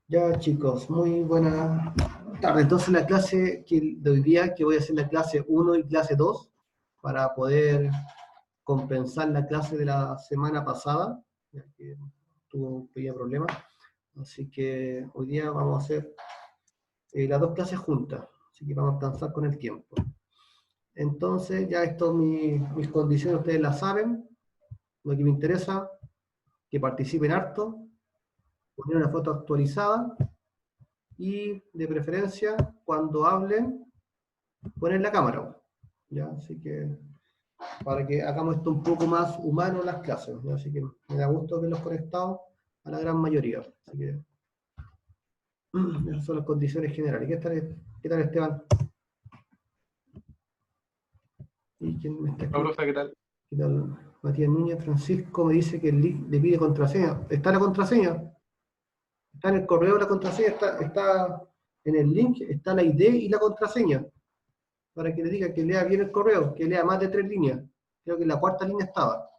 Ya chicos, muy buena tarde. Entonces la clase de hoy día, que voy a hacer la clase 1 y clase 2, para poder compensar la clase de la semana pasada, ya que tuvo un pequeño problema. Así que hoy día vamos a hacer las dos clases juntas, así que vamos a alcanzar con el tiempo. Entonces ya esto, mis condiciones ustedes las saben, lo que me interesa, que participen harto, poner una foto actualizada, y de preferencia cuando hablen poner la cámara, ¿ya? Así que para que hagamos esto un poco más humano en las clases, ¿ya? Así que me da gusto verlos conectados a la gran mayoría. Así que esas son las condiciones generales. ¿Qué tal Esteban? ¿Y quién me está Hola, escribiendo? profe, ¿qué tal? ¿Qué tal? Matías Núñez, Francisco me dice que el link le pide contraseña. ¿Está la contraseña? Está en el correo la contraseña, está en el link, está la ID y la contraseña, para que le diga que lea bien el correo, que lea más de 3 líneas. Creo que en la cuarta línea estaba.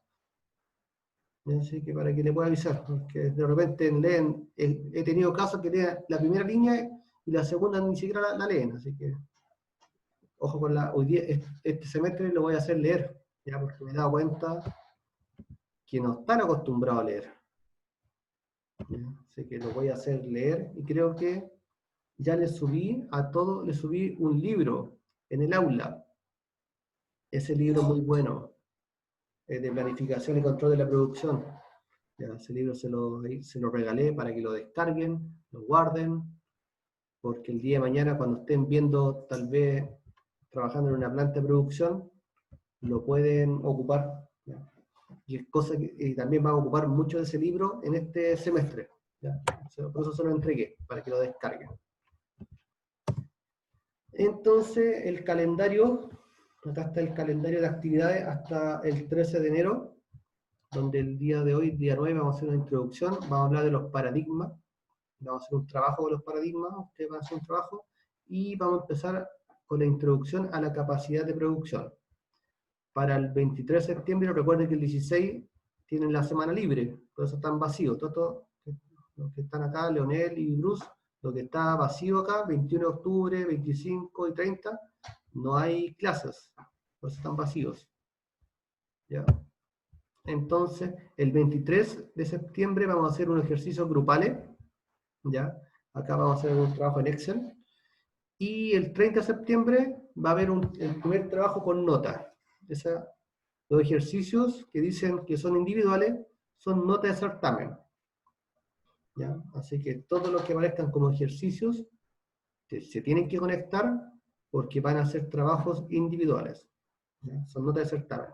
Así que para que le pueda avisar, porque de repente leen, he tenido casos que leen la primera línea y la segunda ni siquiera la leen, así que ojo con hoy día, este semestre lo voy a hacer leer, ya, porque me he dado cuenta que no están acostumbrados a leer. ¿Ya? Así que lo voy a hacer leer y creo que ya les subí a todos, les subí un libro en el aula. Ese libro muy bueno, de planificación y control de la producción. Ya, ese libro se lo regalé para que lo descarguen, lo guarden, porque el día de mañana cuando estén viendo, tal vez trabajando en una planta de producción, lo pueden ocupar, ¿ya? Y es cosa que también van a ocupar mucho de ese libro en este semestre, ¿ya? Por eso se lo entregué, para que lo descarguen. Entonces, el calendario, acá está el calendario de actividades hasta el 13 de enero, donde el día de hoy, día 9, vamos a hacer una introducción, vamos a hablar de los paradigmas, vamos a hacer un trabajo con los paradigmas, ustedes van a hacer un trabajo, y vamos a empezar con la introducción a la capacidad de producción. Para el 23 de septiembre, recuerden que el 16 tienen la semana libre, por eso están vacíos. Todos los que están acá, Leonel y Bruce, lo que está vacío acá, 21 de octubre, 25 y 30, no hay clases, por eso están vacíos. ¿Ya? Entonces, el 23 de septiembre vamos a hacer un ejercicio grupales, ¿ya? Acá vamos a hacer un trabajo en Excel. Y el 30 de septiembre va a haber el primer trabajo con nota. Los ejercicios que dicen que son individuales son notas de certamen, ¿ya? Así que todos los que aparezcan como ejercicios se tienen que conectar porque van a ser trabajos individuales, ¿ya? Son notas de certamen.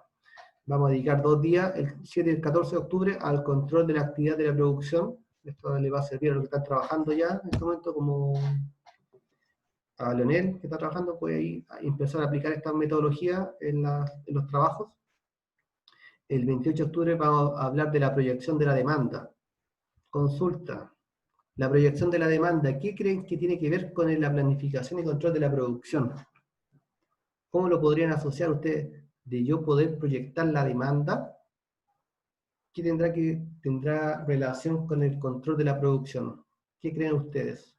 Vamos a dedicar 2 días, el 7 y el 14 de octubre, al control de la actividad de la producción. Esto le va a servir a los que están trabajando ya en este momento, como a Leonel, que está trabajando, puede ahí empezar a aplicar esta metodología en los trabajos. El 28 de octubre vamos a hablar de la proyección de la demanda. Consulta. La proyección de la demanda, ¿qué creen que tiene que ver con la planificación y control de la producción? ¿Cómo lo podrían asociar ustedes de yo poder proyectar la demanda? ¿Qué tendrá relación con el control de la producción? ¿Qué creen ustedes?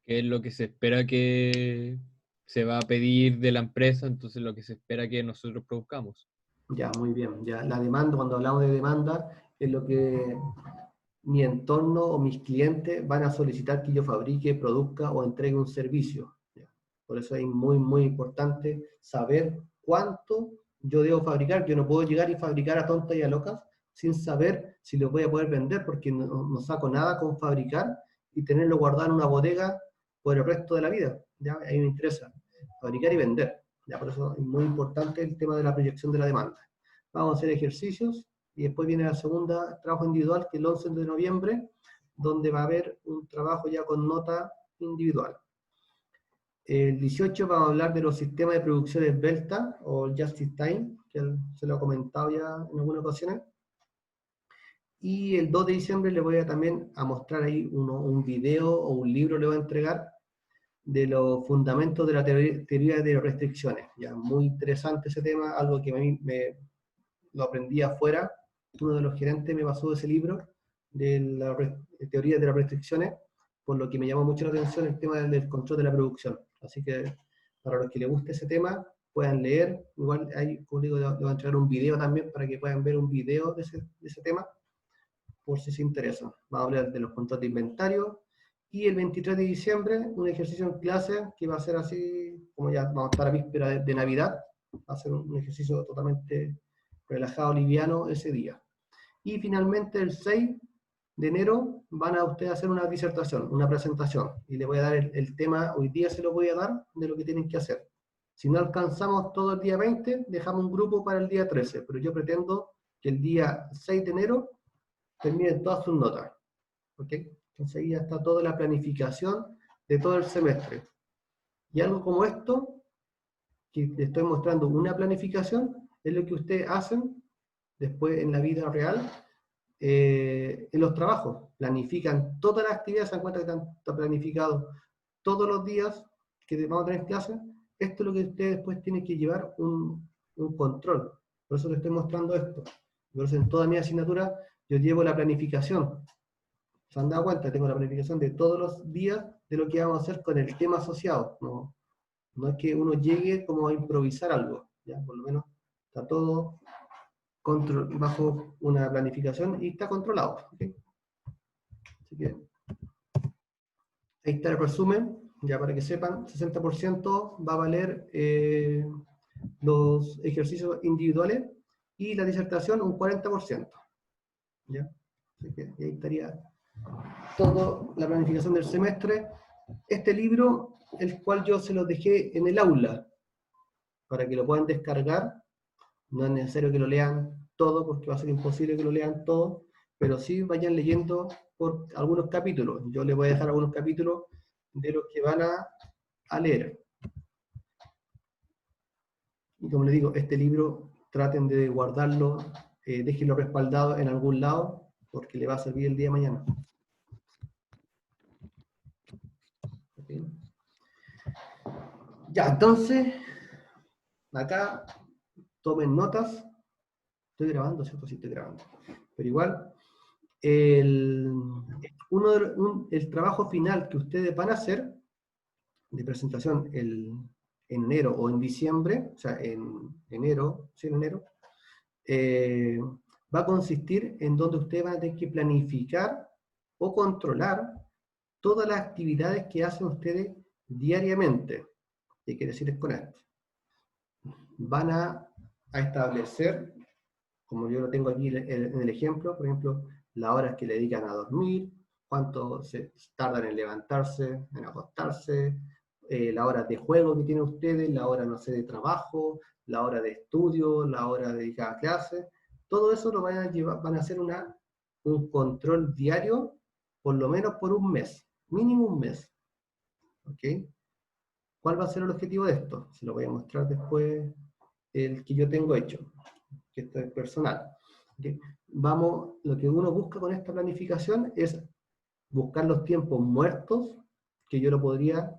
Que es lo que se espera que se va a pedir de la empresa, entonces lo que se espera que nosotros produzcamos. Ya, muy bien. Ya, la demanda, cuando hablamos de demanda, es lo que mi entorno o mis clientes van a solicitar que yo fabrique, produzca o entregue un servicio. Por eso es muy, muy importante saber cuánto yo debo fabricar. Yo no puedo llegar y fabricar a tontas y a locas sin saber si lo voy a poder vender, porque no saco nada con fabricar y tenerlo guardado en una bodega por el resto de la vida. ¿Ya? Ahí me interesa fabricar y vender. ¿Ya? Por eso es muy importante el tema de la proyección de la demanda. Vamos a hacer ejercicios y después viene la segunda, trabajo individual, que es el 11 de noviembre, donde va a haber un trabajo ya con nota individual. El 18 vamos a hablar de los sistemas de producción esbelta o just in time, que se lo he comentado ya en algunas ocasiones. Y el 2 de diciembre le voy a también a mostrar ahí un video o un libro le voy a entregar de los fundamentos de la teoría de restricciones. Ya, muy interesante ese tema, algo que a mí lo aprendí afuera. Uno de los gerentes me pasó ese libro de la teoría de las restricciones, por lo que me llamó mucho la atención el tema del control de la producción. Así que para los que les guste ese tema, puedan leer. Igual hay, como digo, le voy a entregar un video también para que puedan ver un video de ese tema, por si se interesan. Vamos a hablar de los controles de inventario. Y el 23 de diciembre, un ejercicio en clase que va a ser así, como ya vamos a estar a víspera de Navidad, va a ser un ejercicio totalmente relajado, liviano ese día. Y finalmente el 6 de enero van a ustedes hacer una disertación, una presentación, y les voy a dar el tema, hoy día se lo voy a dar, de lo que tienen que hacer. Si no alcanzamos todo el día 20, dejamos un grupo para el día 13, pero yo pretendo que el día 6 de enero terminen todas sus notas. ¿Ok? Entonces ahí ya está toda la planificación de todo el semestre. Y algo como esto, que les estoy mostrando una planificación, es lo que ustedes hacen después en la vida real, en los trabajos. Planifican todas las actividades, se dan cuenta que están planificados todos los días que vamos a tener clases. Esto es lo que ustedes después tienen que llevar un control. Por eso les estoy mostrando esto. Por eso en toda mi asignatura yo llevo la planificación. ¿Se han dado cuenta? Tengo la planificación de todos los días de lo que vamos a hacer con el tema asociado. No es que uno llegue como a improvisar algo, ¿ya? Por lo menos está todo bajo una planificación y está controlado. ¿Okay? Así que ahí está el resumen, ya para que sepan, 60% va a valer los ejercicios individuales y la disertación un 40%. ¿Ya? Así que ahí estaría toda la planificación del semestre. Este libro, el cual yo se los dejé en el aula, para que lo puedan descargar. No es necesario que lo lean todo, porque va a ser imposible que lo lean todo, pero sí vayan leyendo por algunos capítulos. Yo les voy a dejar algunos capítulos de los que van a leer. Y como les digo, este libro traten de guardarlo, déjenlo respaldado en algún lado, porque le va a servir el día de mañana. ¿Okay? Ya, entonces, acá tomen notas. Estoy grabando, ¿cierto? Sí, estoy grabando. Pero igual, el trabajo final que ustedes van a hacer de presentación en enero o en diciembre, o sea, en enero, sí, en enero, va a consistir en donde ustedes van a tener que planificar o controlar todas las actividades que hacen ustedes diariamente. ¿Qué quiere decir con esto? Van a establecer, como yo lo tengo aquí en el ejemplo, por ejemplo, las horas que le dedican a dormir, cuánto se tardan en levantarse, en acostarse, las horas de juego que tienen ustedes, la hora, no sé, de trabajo, la hora de estudio, la hora dedicada a clase. Todo eso lo van a llevar, van a hacer un control diario, por lo menos por un mes, mínimo un mes. ¿Ok? ¿Cuál va a ser el objetivo de esto? Se lo voy a mostrar después el que yo tengo hecho, que esto es personal. ¿Okay? Vamos, lo que uno busca con esta planificación es buscar los tiempos muertos que yo lo podría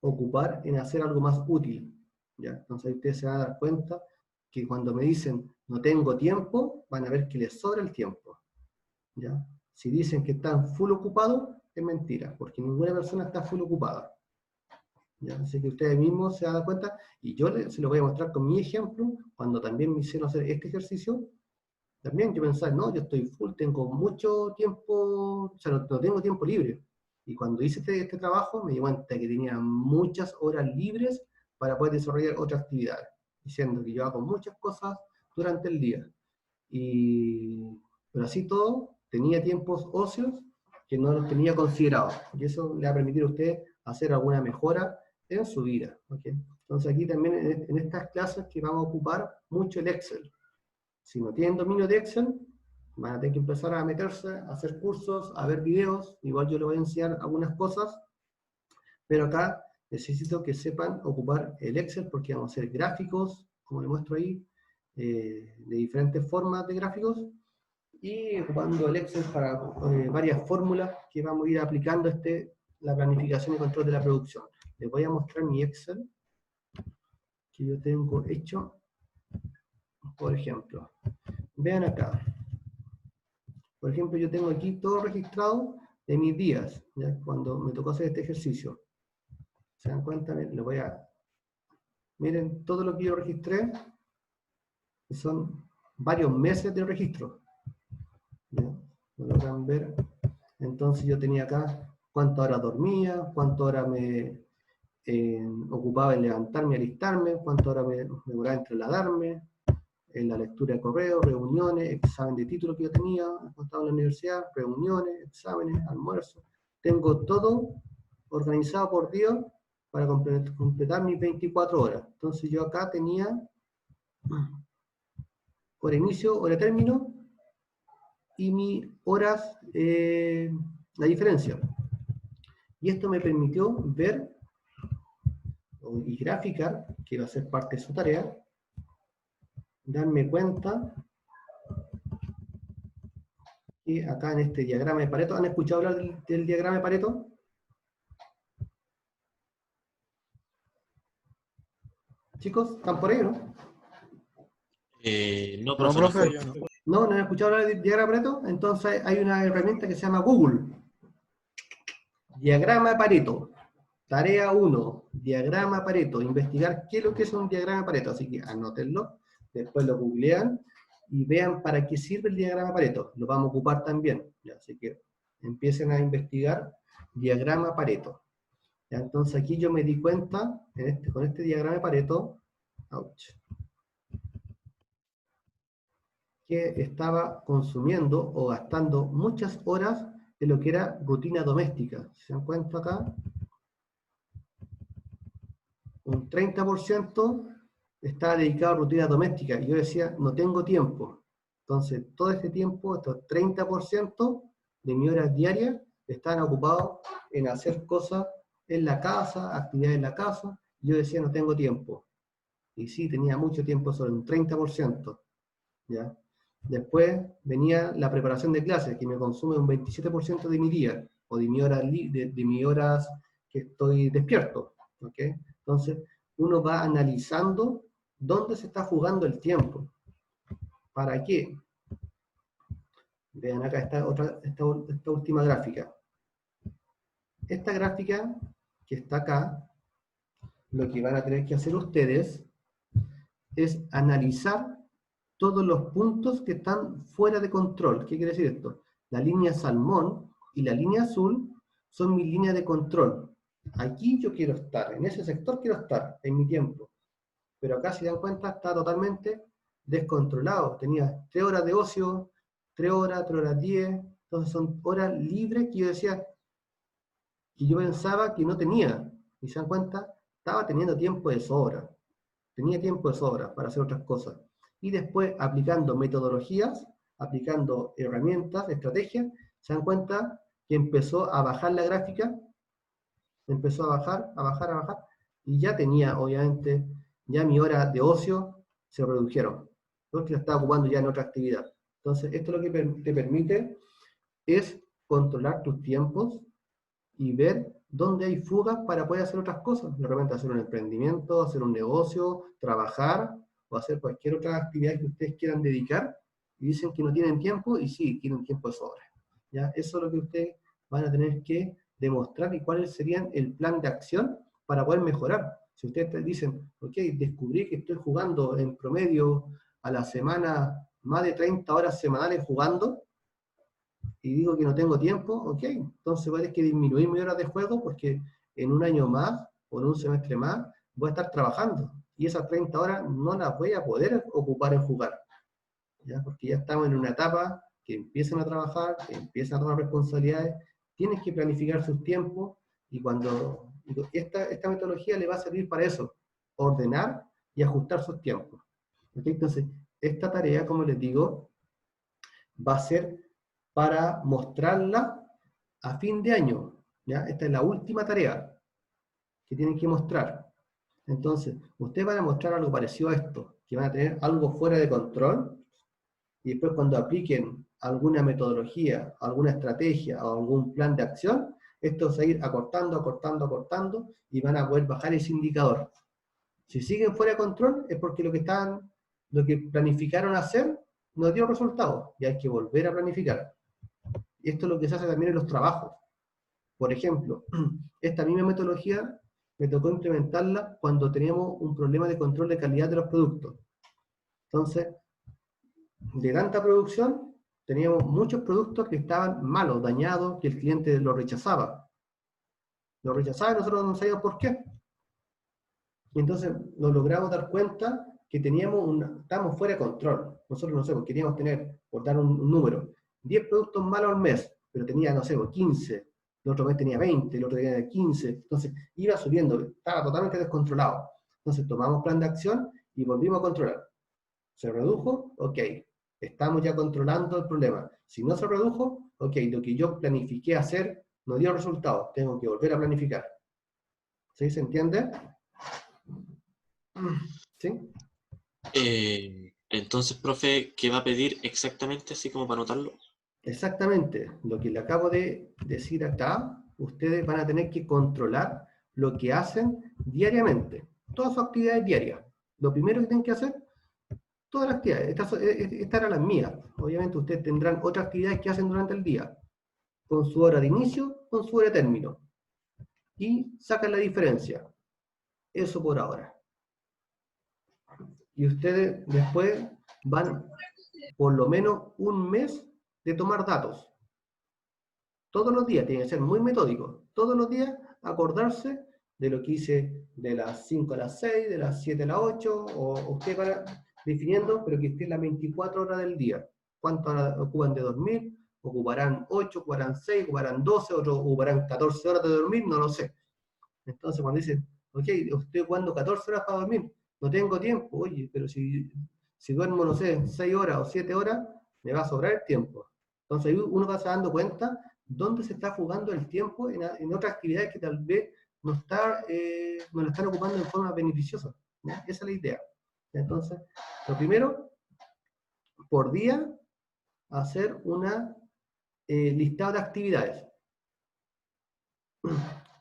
ocupar en hacer algo más útil. ¿Ya? Entonces ustedes se van a dar cuenta que cuando me dicen no tengo tiempo, van a ver que les sobra el tiempo. ¿Ya? Si dicen que están full ocupados, es mentira, porque ninguna persona está full ocupada. ¿Ya? Así que ustedes mismos se dan cuenta, y yo se lo voy a mostrar con mi ejemplo, cuando también me hicieron hacer este ejercicio, también yo pensaba, no, yo estoy full, tengo mucho tiempo, o sea, no tengo tiempo libre. Y cuando hice este trabajo, me di cuenta que tenía muchas horas libres para poder desarrollar otras actividades, diciendo que yo hago muchas cosas durante el día. Pero así todo, tenía tiempos ocios que no los tenía considerados. Y eso le va a permitir a usted hacer alguna mejora en su vida. ¿Okay? Entonces aquí también en estas clases que vamos a ocupar mucho el Excel. Si no tienen dominio de Excel, van a tener que empezar a meterse, a hacer cursos, a ver videos. Igual yo les voy a enseñar algunas cosas, pero acá necesito que sepan ocupar el Excel porque vamos a hacer gráficos, como les muestro ahí, de diferentes formas de gráficos, y ocupando el Excel para varias fórmulas que vamos a ir aplicando la planificación y control de la producción. Les voy a mostrar mi Excel que yo tengo hecho, por ejemplo. Vean acá. Por ejemplo, yo tengo aquí todo registrado de mis días, ¿ya? Cuando me tocó hacer este ejercicio. ¿Se dan cuenta? Miren todo lo que yo registré, que son varios meses de registro. ¿Ya? Lo logran ver. Entonces yo tenía acá cuántas horas dormía, cuántas horas me ocupaba en levantarme, alistarme, cuántas horas me demoraba en trasladarme, en la lectura de correos, reuniones, examen de título que yo tenía cuando estaba en la universidad, reuniones, exámenes, almuerzos. Tengo todo organizado por día para completar mis 24 horas. Entonces yo acá tenía hora inicio, hora término y mis horas, la diferencia. Y esto me permitió ver y graficar, que va a ser parte de su tarea, darme cuenta que acá en este diagrama de Pareto, ¿han escuchado hablar del diagrama de Pareto? Chicos, ¿están por ahí, no? No, No, profe, no profe. escucho. ¿No? ¿No han escuchado hablar del diagrama de Pareto? Entonces hay una herramienta que se llama Google. Diagrama de Pareto. Tarea 1. Diagrama Pareto. Investigar qué es lo que es un diagrama Pareto. Así que anótenlo. Después lo googlean y vean para qué sirve el diagrama Pareto. Lo vamos a ocupar también. ¿Ya? Así que empiecen a investigar diagrama Pareto. ¿Ya? Entonces aquí yo me di cuenta, con este diagrama de Pareto, que estaba consumiendo o gastando muchas horas de lo que era rutina doméstica. ¿Se dan cuenta acá? Un 30% estaba dedicado a rutina doméstica. Y yo decía, no tengo tiempo. Entonces, todo este tiempo, estos 30% de mi hora diaria, estaban ocupados en hacer cosas en la casa, actividades en la casa. Y yo decía, no tengo tiempo. Y sí, tenía mucho tiempo, sobre un 30%. ¿Ya? Después venía la preparación de clases, que me consume un 27% de mi día, o de mis horas que estoy despierto. ¿Okay? Entonces, uno va analizando dónde se está jugando el tiempo. ¿Para qué? Vean acá esta última gráfica. Esta gráfica que está acá, lo que van a tener que hacer ustedes es analizar todos los puntos que están fuera de control. ¿Qué quiere decir esto? La línea salmón y la línea azul son mi línea de control. Aquí yo quiero estar, en ese sector quiero estar, en mi tiempo. Pero acá, si dan cuenta, está totalmente descontrolado. Tenía 3 horas de ocio, 3 horas 10. Entonces son horas libres que yo decía, que yo pensaba que no tenía. Y se dan cuenta, estaba teniendo tiempo de sobra. Tenía tiempo de sobra para hacer otras cosas. Y después, aplicando metodologías, aplicando herramientas, estrategias, se dan cuenta que empezó a bajar la gráfica, empezó a bajar, a bajar, y ya tenía, obviamente, ya mi hora de ocio se redujeron, porque la estaba ocupando ya en otra actividad. Entonces, esto lo que te permite es controlar tus tiempos y ver dónde hay fugas para poder hacer otras cosas. De repente hacer un emprendimiento, hacer un negocio, trabajar o hacer cualquier otra actividad que ustedes quieran dedicar y dicen que no tienen tiempo y sí, tienen tiempo de sobra. ¿Ya? Eso es lo que ustedes van a tener que demostrar y cuáles serían el plan de acción para poder mejorar. Si ustedes dicen, ok, descubrí que estoy jugando en promedio a la semana más de 30 horas semanales jugando, y digo que no tengo tiempo, ok, entonces voy a tener que disminuir mis horas de juego porque en un año más o en un semestre más voy a estar trabajando y esas 30 horas no las voy a poder ocupar en jugar, ¿ya? Porque ya estamos en una etapa que empiezan a trabajar, que empiezan a tomar responsabilidades, tienes que planificar sus tiempos y esta metodología le va a servir para eso, ordenar y ajustar sus tiempos. ¿Okay? Entonces, esta tarea, como les digo, va a ser para mostrarla a fin de año. ¿Ya? Esta es la última tarea que tienen que mostrar. Entonces, ustedes van a mostrar algo parecido a esto, que van a tener algo fuera de control, y después cuando apliquen alguna metodología, alguna estrategia o algún plan de acción, esto se va a ir acortando, acortando, acortando, y van a poder bajar ese indicador. Si siguen fuera de control, es porque lo que planificaron hacer no dio resultado, y hay que volver a planificar. esto es lo que se hace también en los trabajos. Por ejemplo, esta misma metodología me tocó implementarla cuando teníamos un problema de control de calidad de los productos. Entonces, de tanta producción, teníamos muchos productos que estaban malos, dañados, que el cliente los rechazaba. Los rechazaba y nosotros no sabíamos por qué. Y entonces nos logramos dar cuenta que estábamos fuera de control. Nosotros, no sé, pues, queríamos tener, por dar un número, 10 productos malos al mes, pero tenía, no sé, 15, el otro mes tenía 20, el otro día tenía 15, entonces iba subiendo, estaba totalmente descontrolado. Entonces tomamos plan de acción y volvimos a controlar. ¿Se redujo? Ok, estamos ya controlando el problema. Si no se redujo, ok, lo que yo planifiqué hacer no dio resultados, tengo que volver a planificar. ¿Sí? ¿Se entiende? ¿Sí? Entonces, profe, ¿qué va a pedir exactamente, así como para anotarlo? Exactamente, lo que le acabo de decir acá, ustedes van a tener que controlar lo que hacen diariamente, todas sus actividades diarias. Lo primero que tienen que hacer, todas las actividades, estas eran las mías. Obviamente ustedes tendrán otras actividades que hacen durante el día, con su hora de inicio, con su hora de término. Y sacan la diferencia. Eso por ahora. Y ustedes después van por lo menos un mes de tomar datos. Todos los días, tiene que ser muy metódico. Todos los días acordarse de lo que hice de las 5 a las 6, de las 7 a las 8, o usted para definiendo, pero que esté las 24 horas del día. ¿Cuántas horas ocupan de dormir? ¿Ocuparán 8, ocuparán 6, ocuparán 12, otros ocuparán 14 horas de dormir? No lo sé. Entonces cuando dicen, ok, estoy jugando 14 horas para dormir, no tengo tiempo, oye, pero si duermo, no sé, 6 horas o 7 horas, me va a sobrar el tiempo. Entonces ahí uno va dando cuenta dónde se está jugando el tiempo en otras actividades que tal vez no lo están ocupando en forma beneficiosa. ¿Ya? Esa es la idea. Entonces, lo primero, por día, hacer una listado de actividades.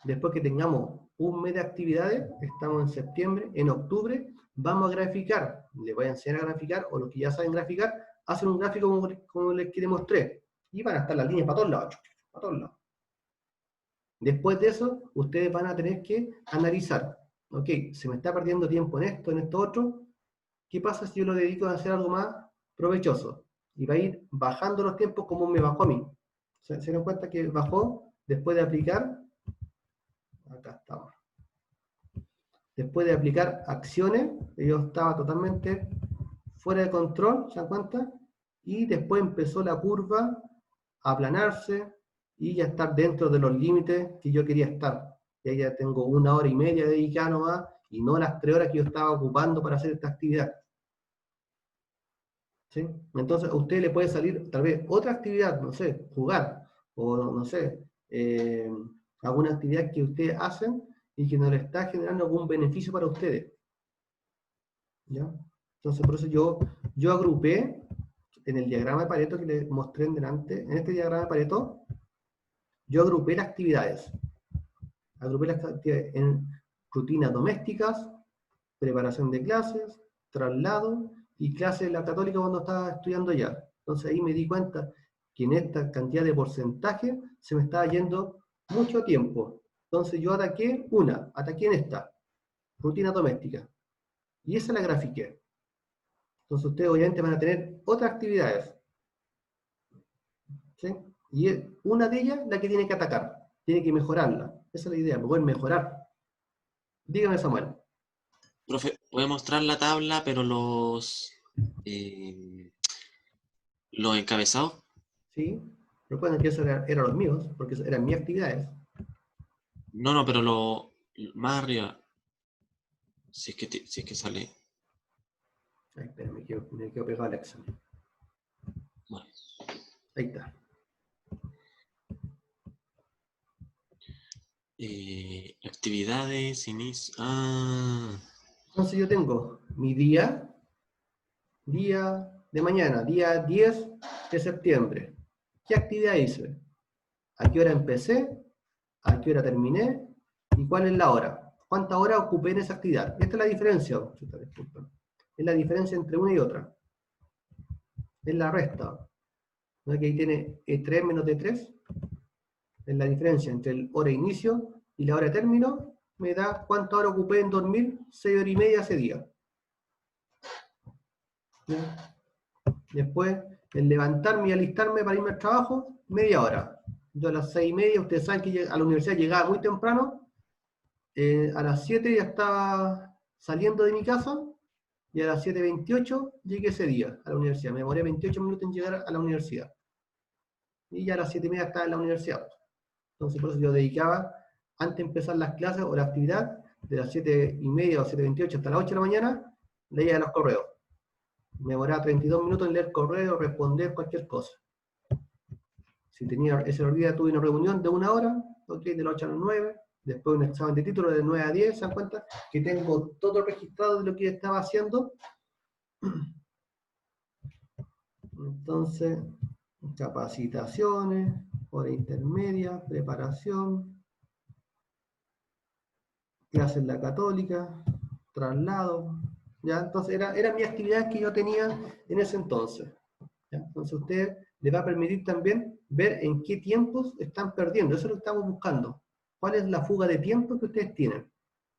Después que tengamos un mes de actividades, estamos en septiembre, en octubre, vamos a graficar. Les voy a enseñar a graficar, o los que ya saben graficar, hacen un gráfico como les que mostré. Y van a estar las líneas para todos lados. Para todos lados. Después de eso, ustedes van a tener que analizar. Ok, se me está perdiendo tiempo en esto otro. ¿Qué pasa si yo lo dedico a hacer algo más provechoso? Y va a ir bajando los tiempos como me bajó a mí. ¿Se dan cuenta que bajó después de aplicar? Acá estamos. Después de aplicar acciones, yo estaba totalmente fuera de control, ¿se dan cuenta? Y después empezó la curva a aplanarse y ya estar dentro de los límites que yo quería estar. Y ahí ya tengo 1 hora y media dedicada nomás, y no las 3 horas que yo estaba ocupando para hacer esta actividad. ¿Sí? Entonces a usted le puede salir tal vez otra actividad, no sé, jugar, o no sé, alguna actividad que ustedes hacen y que no le está generando algún beneficio para ustedes. ¿Ya? Entonces por eso yo agrupé en el diagrama de Pareto que les mostré en delante, en este diagrama de Pareto, yo agrupé las actividades. Agrupé las actividades en rutinas domésticas, preparación de clases, traslado y clases de la católica cuando estaba estudiando ya. Entonces ahí me di cuenta que en esta cantidad de porcentaje se me estaba yendo mucho tiempo. Entonces yo ataqué en esta, rutina doméstica. Y esa la grafiqué. Entonces ustedes obviamente van a tener otras actividades. ¿Sí? Y es una de ellas la que tiene que atacar. Tiene que mejorarla. Esa es la idea, poder mejorar. Dígame, Samuel. Profe, voy a mostrar la tabla, pero los encabezados. ¿Sí? Recuerden que esos eran los míos, porque eran mis actividades. No, pero lo más arriba. Si es que sale. Ay, espera, me quedo pegado al Excel. Bueno. Ahí está. Actividades, inicio. Entonces yo tengo mi día de mañana, día 10 de septiembre. ¿Qué actividad hice? ¿A qué hora empecé? ¿A qué hora terminé? ¿Y cuál es la hora? ¿Cuántas horas ocupé en esa actividad? Esta es la diferencia. Es la diferencia entre una y otra. Es la resta. ¿no? Que ahí tiene E3 menos D3, es la diferencia entre el hora de inicio y la hora de término, me da cuánto hora ocupé en dormir, 6 horas y media ese día. ¿Ya? Después, el levantarme y alistarme para irme al trabajo, media hora. Yo a las 6:30, ustedes saben que a la universidad llegaba muy temprano, a las 7 ya estaba saliendo de mi casa, y a las 7:28 llegué ese día a la universidad. Me demoré 28 minutos en llegar a la universidad. Y ya a las 7:30 estaba en la universidad. Entonces, por eso yo dedicaba, antes de empezar las clases o la actividad, de las 7:30 o 7:28 hasta las 8 de la mañana, leía los correos. Me demoraba 32 minutos en leer correos, responder cualquier cosa. Si tenía ese día, tuve una reunión de 1 hora, okay, de las 8 a las 9, después un examen de título de 9 a 10, ¿se dan cuenta? Que tengo todo registrado de lo que estaba haciendo. Entonces, capacitaciones, hora intermedia, preparación, clase en la católica, traslado, ¿ya? Entonces, era mi actividad que yo tenía en ese entonces. ¿Ya? Entonces, a usted le va a permitir también ver en qué tiempos están perdiendo. Eso es lo que estamos buscando. ¿Cuál es la fuga de tiempo que ustedes tienen?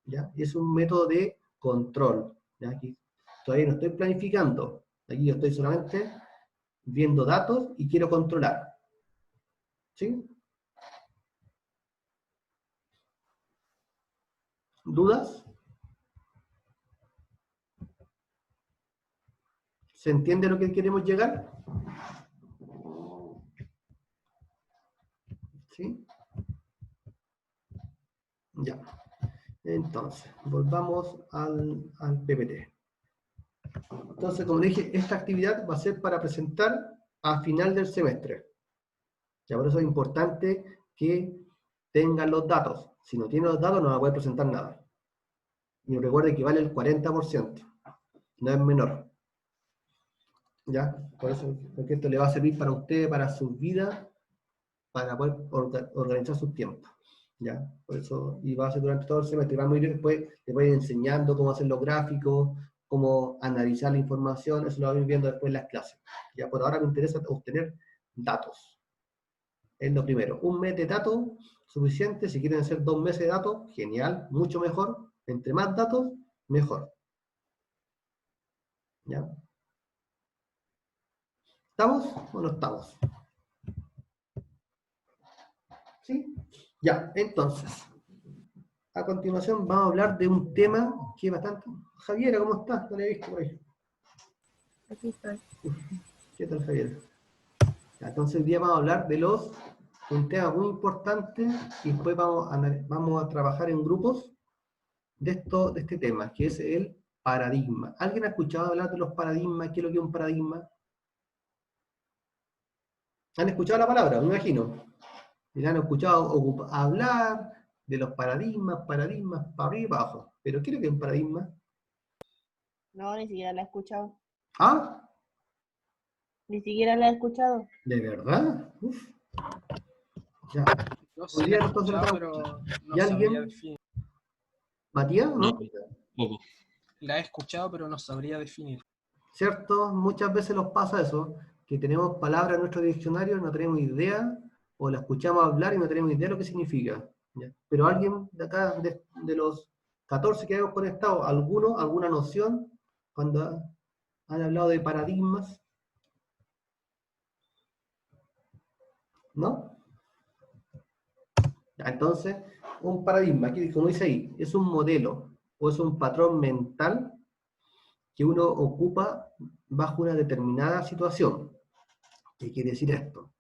¿Ya? Y es un método de control. ¿Ya? Aquí todavía no estoy planificando. Aquí yo estoy solamente viendo datos y quiero controlar. ¿Sí? ¿Dudas? ¿Se entiende a lo que queremos llegar? ¿Sí? Ya. Entonces, volvamos al PPT. Entonces, como dije, esta actividad va a ser para presentar a final del semestre. Ya por eso es importante que tengan los datos. Si no tienen los datos, no va a poder presentar nada. Y recuerde que vale el 40%. No es menor. ¿Ya? Por eso, porque esto le va a servir para usted, para su vida, para poder organizar sus tiempos. ¿Ya? Por eso, y va a ser durante todo el semestre. Vamos a ir después, le voy a ir enseñando cómo hacer los gráficos, cómo analizar la información, eso lo vamos a ir viendo después en las clases. Ya por ahora me interesa obtener datos. Es lo primero. Un mes de datos, suficiente. Si quieren hacer 2 meses de datos, genial, mucho mejor. Entre más datos, mejor. ¿Ya? ¿Estamos o no estamos? ¿Sí? Ya, entonces. A continuación vamos a hablar de un tema que es bastante... Javiera, ¿cómo estás? No le he visto por ahí. Aquí estoy. ¿Qué tal, Javiera? Ya, entonces hoy día vamos a hablar de un tema muy importante y después vamos a trabajar en grupos de este tema, que es el paradigma. ¿Alguien ha escuchado hablar de los paradigmas? ¿Qué es lo que es un paradigma? ¿Han escuchado la palabra? Me imagino. Y han escuchado hablar de los paradigmas, para arriba y para abajo. ¿Pero qué es lo que es un paradigma? No, ni siquiera la he escuchado. ¿Ah? Ni siquiera la he escuchado. ¿De verdad? Uf. Ya. Yo sí la he escuchado, pero no ¿Y alguien? sabría definir. ¿Matías? No, ¿No? poco. La he escuchado, pero no sabría definir. ¿Cierto? Muchas veces nos pasa eso, que tenemos palabras en nuestro diccionario, no tenemos idea, o la escuchamos hablar y no tenemos idea de lo que significa. ¿Ya? Pero alguien de acá, de los 14 que hemos conectado, alguna noción, cuando han hablado de paradigmas, ¿no? Ya, entonces, un paradigma, aquí, como dice ahí, es un modelo o es un patrón mental que uno ocupa bajo una determinada situación. ¿Qué quiere decir esto?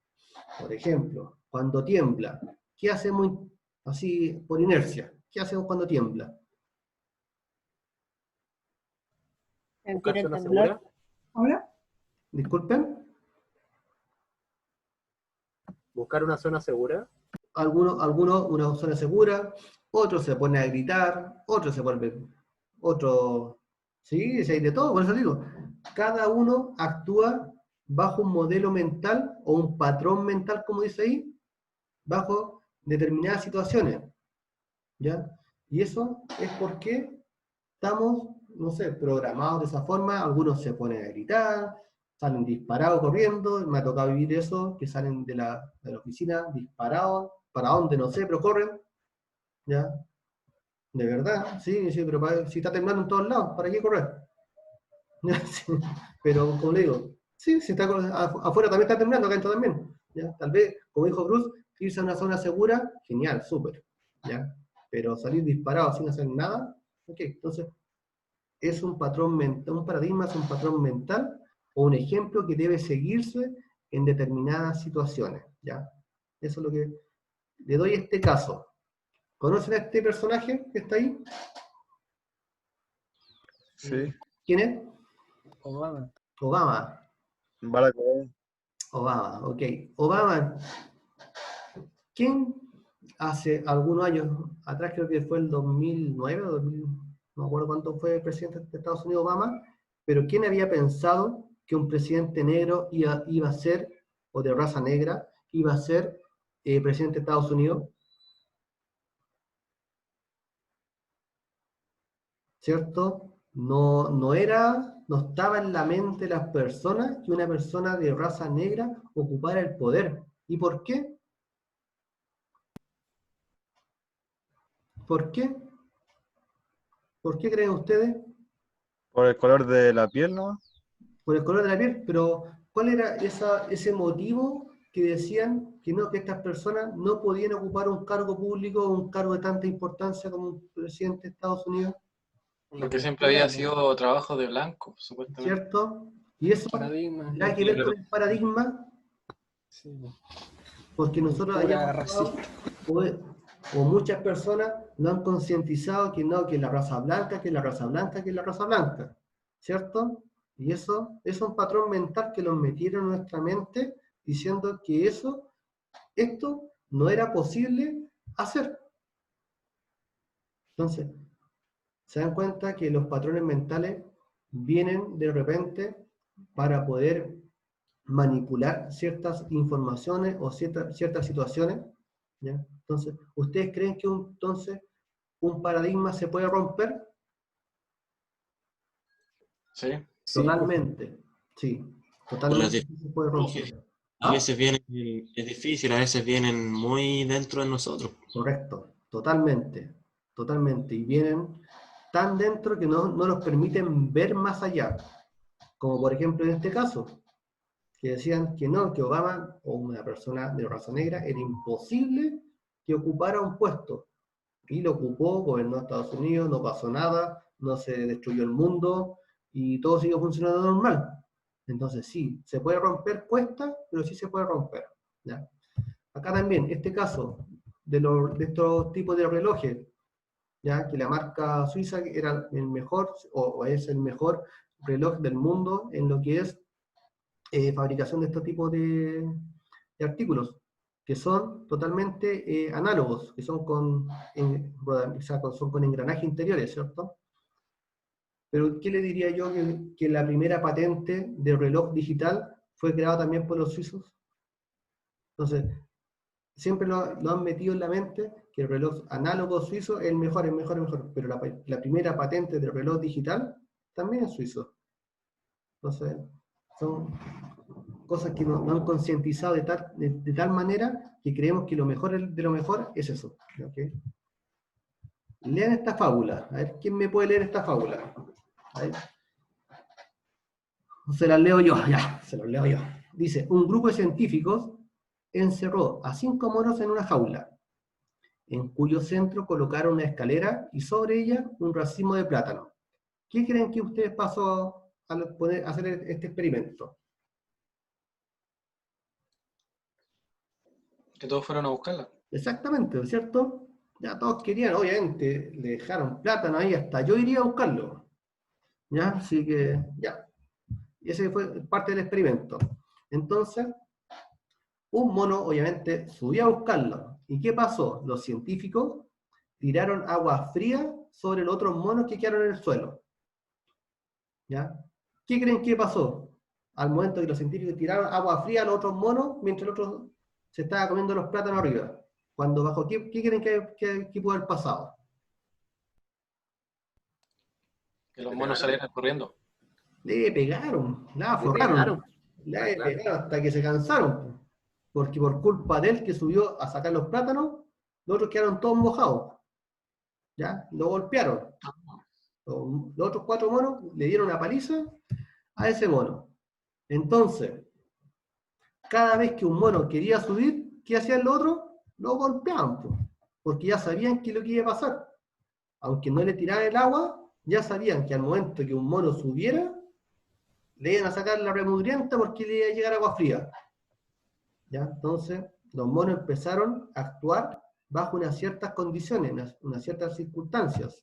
Por ejemplo, cuando tiembla, ¿qué hacemos así por inercia? ¿Qué hacemos cuando tiembla? Sentir el zona temblor. segura. ¿Hola? Disculpen, Buscar una zona segura. algunos una zona segura, otros se ponen a gritar, otros se vuelven, otros, sí, hay de todo, por eso digo, cada uno actúa bajo un modelo mental o un patrón mental, como dice ahí, bajo determinadas situaciones, ¿ya? Y eso es porque estamos, no sé, programados de esa forma, algunos se ponen a gritar, salen disparados corriendo, me ha tocado vivir eso, que salen de la oficina disparados, para dónde no sé, pero corren, ¿ya? De verdad, sí, sí, pero si está temblando en todos lados, ¿para qué correr? Sí, pero como le digo, sí, si está, afuera también está temblando, acá adentro también, ¿ya? Tal vez, como dijo Cruz, irse a una zona segura, genial, súper, ¿ya? Pero salir disparado sin hacer nada, ok, entonces es un patrón mental, un paradigma es un patrón mental o un ejemplo que debe seguirse en determinadas situaciones, ¿ya? Eso es lo que le doy este caso. ¿Conocen a este personaje que está ahí? Sí, ¿Quién es? Obama. Obama. Barack Obama. Obama, ok. Obama, ¿quién hace algunos años atrás, creo que fue el 2009, 2000, no me acuerdo cuánto fue presidente de Estados Unidos Obama, pero quién había pensado que un presidente negro iba a ser, o de raza negra, iba a ser presidente de Estados Unidos? ¿Cierto? No estaba en la mente de las personas que una persona de raza negra ocupara el poder. ¿Y por qué? ¿Por qué? ¿Por qué creen ustedes? Por el color de la piel, ¿no? Por el color de la piel, pero ¿cuál era ese motivo que decían que no, que estas personas no podían ocupar un cargo público o un cargo de tanta importancia como un presidente de Estados Unidos? Porque siempre había sido trabajo de blanco, supuestamente. ¿Cierto? Y eso Paradigma. tendrá que ver con el paradigma, Sí. porque nosotros Cultura hayamos racista. o muchas personas no han concientizado que no, que la raza blanca, que la raza blanca, que la raza blanca, ¿cierto? Y eso es un patrón mental que nos metieron en nuestra mente diciendo que esto no era posible hacer. Entonces, se dan cuenta que los patrones mentales vienen de repente para poder manipular ciertas informaciones o ciertas situaciones, ¿ya? Entonces, ¿ustedes creen que entonces un paradigma se puede romper? Sí. Sí, Totalmente, sí, totalmente se puede romper. A ¿Ah? veces vienen, es difícil, a veces vienen muy dentro de nosotros. Correcto, totalmente, totalmente. Y vienen tan dentro que no nos permiten ver más allá. Como por ejemplo en este caso, que decían que no, que Obama o una persona de raza negra era imposible que ocupara un puesto. Y lo ocupó, gobernó Estados Unidos, no pasó nada, no se destruyó el mundo y todo sigue funcionando normal. Entonces sí, se puede romper, cuesta, pero sí se puede romper, ¿ya? Acá también, este caso de estos tipos de relojes, ya que la marca suiza era el mejor, o es el mejor reloj del mundo en lo que es fabricación de estos tipos de artículos, que son totalmente análogos, que son son con engranajes interiores, ¿cierto? Pero, ¿qué le diría yo que la primera patente de reloj digital fue creada también por los suizos? Entonces, siempre lo han metido en la mente que el reloj análogo suizo es el mejor, pero la primera patente del reloj digital también es suizo. Entonces, son cosas que no han concientizado de tal manera que creemos que lo mejor de lo mejor es eso. ¿Okay? Lean esta fábula. A ver, ¿quién me puede leer esta fábula? A ver. Se las leo yo, ya, se las leo yo. Dice, un grupo de científicos encerró a 5 monos en una jaula, en cuyo centro colocaron una escalera y sobre ella un racimo de plátano. ¿Qué creen que ustedes pasó al hacer este experimento? Que todos fueron a buscarla. Exactamente, ¿cierto? Ya todos querían, obviamente, le dejaron plátano ahí, hasta yo iría a buscarlo. ¿Ya? Así que, ya. Y ese fue parte del experimento. Entonces, un mono, obviamente, subió a buscarlo. ¿Y qué pasó? Los científicos tiraron agua fría sobre los otros monos que quedaron en el suelo. ¿Ya? ¿Qué creen que pasó? Al momento que los científicos tiraron agua fría a los otros monos, mientras el otro se estaba comiendo los plátanos arriba. Cuando bajó, ¿qué creen que pudo haber pasado? Que los monos salieran corriendo. Le pegaron, la Le forraron. pegaron. Le Ah, claro. pegaron hasta que se cansaron. Porque por culpa de él que subió a sacar los plátanos, los otros quedaron todos mojados. ¿Ya? Lo golpearon. Los otros 4 monos le dieron una paliza a ese mono. Entonces, cada vez que un mono quería subir, ¿qué hacían los otros? Lo golpeaban, po, porque ya sabían qué es lo que iba a pasar. Aunque no le tiraran el agua, ya sabían que al momento que un mono subiera, le iban a sacar la remudrienta porque le iba a llegar agua fría. ¿Ya? Entonces, los monos empezaron a actuar bajo unas ciertas condiciones, unas ciertas circunstancias.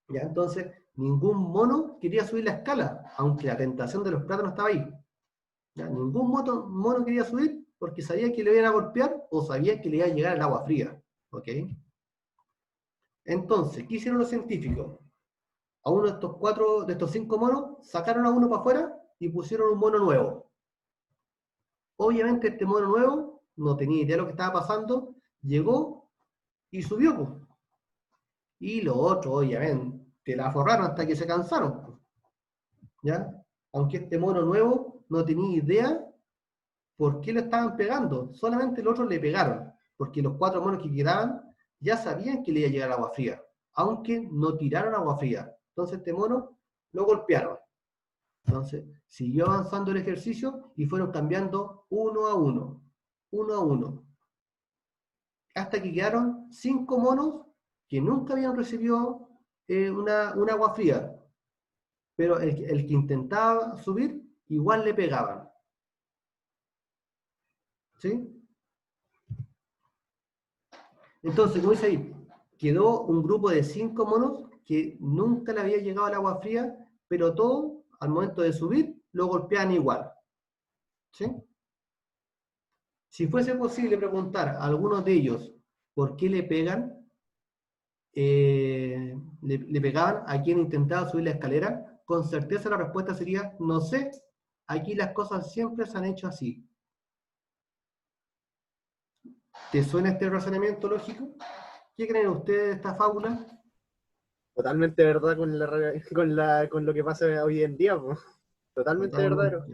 ¿Ya? Entonces, ningún mono quería subir la escala, aunque la tentación de los plátanos estaba ahí. ¿Ya? Ningún mono quería subir porque sabía que le iban a golpear o sabía que le iba a llegar el agua fría. ¿Ok? Entonces, ¿qué hicieron los científicos? A uno de estos 5 monos, sacaron a uno para afuera y pusieron un mono nuevo. Obviamente este mono nuevo no tenía idea de lo que estaba pasando, llegó y subió, pues. Y los otros, obviamente, la forraron hasta que se cansaron, pues. ¿Ya? Aunque este mono nuevo no tenía idea por qué le estaban pegando, solamente los otros le pegaron, porque los 4 monos que quedaban ya sabían que le iba a llegar agua fría, aunque no tiraron agua fría. Entonces este mono lo golpearon. Entonces siguió avanzando el ejercicio y fueron cambiando uno a uno, hasta que quedaron 5 monos que nunca habían recibido un agua fría, pero el que intentaba subir, igual le pegaban. ¿Sí? Entonces, como dice ahí, quedó un grupo de 5 monos que nunca le había llegado el agua fría, pero todos, al momento de subir, lo golpeaban igual. ¿Sí? Si fuese posible preguntar a algunos de ellos por qué le pegan, le pegaban a quien intentaba subir la escalera, con certeza la respuesta sería, no sé, aquí las cosas siempre se han hecho así. ¿Te suena este razonamiento lógico? ¿Qué creen ustedes de esta fábula? Totalmente verdad con lo que pasa hoy en día, po. Totalmente verdadero.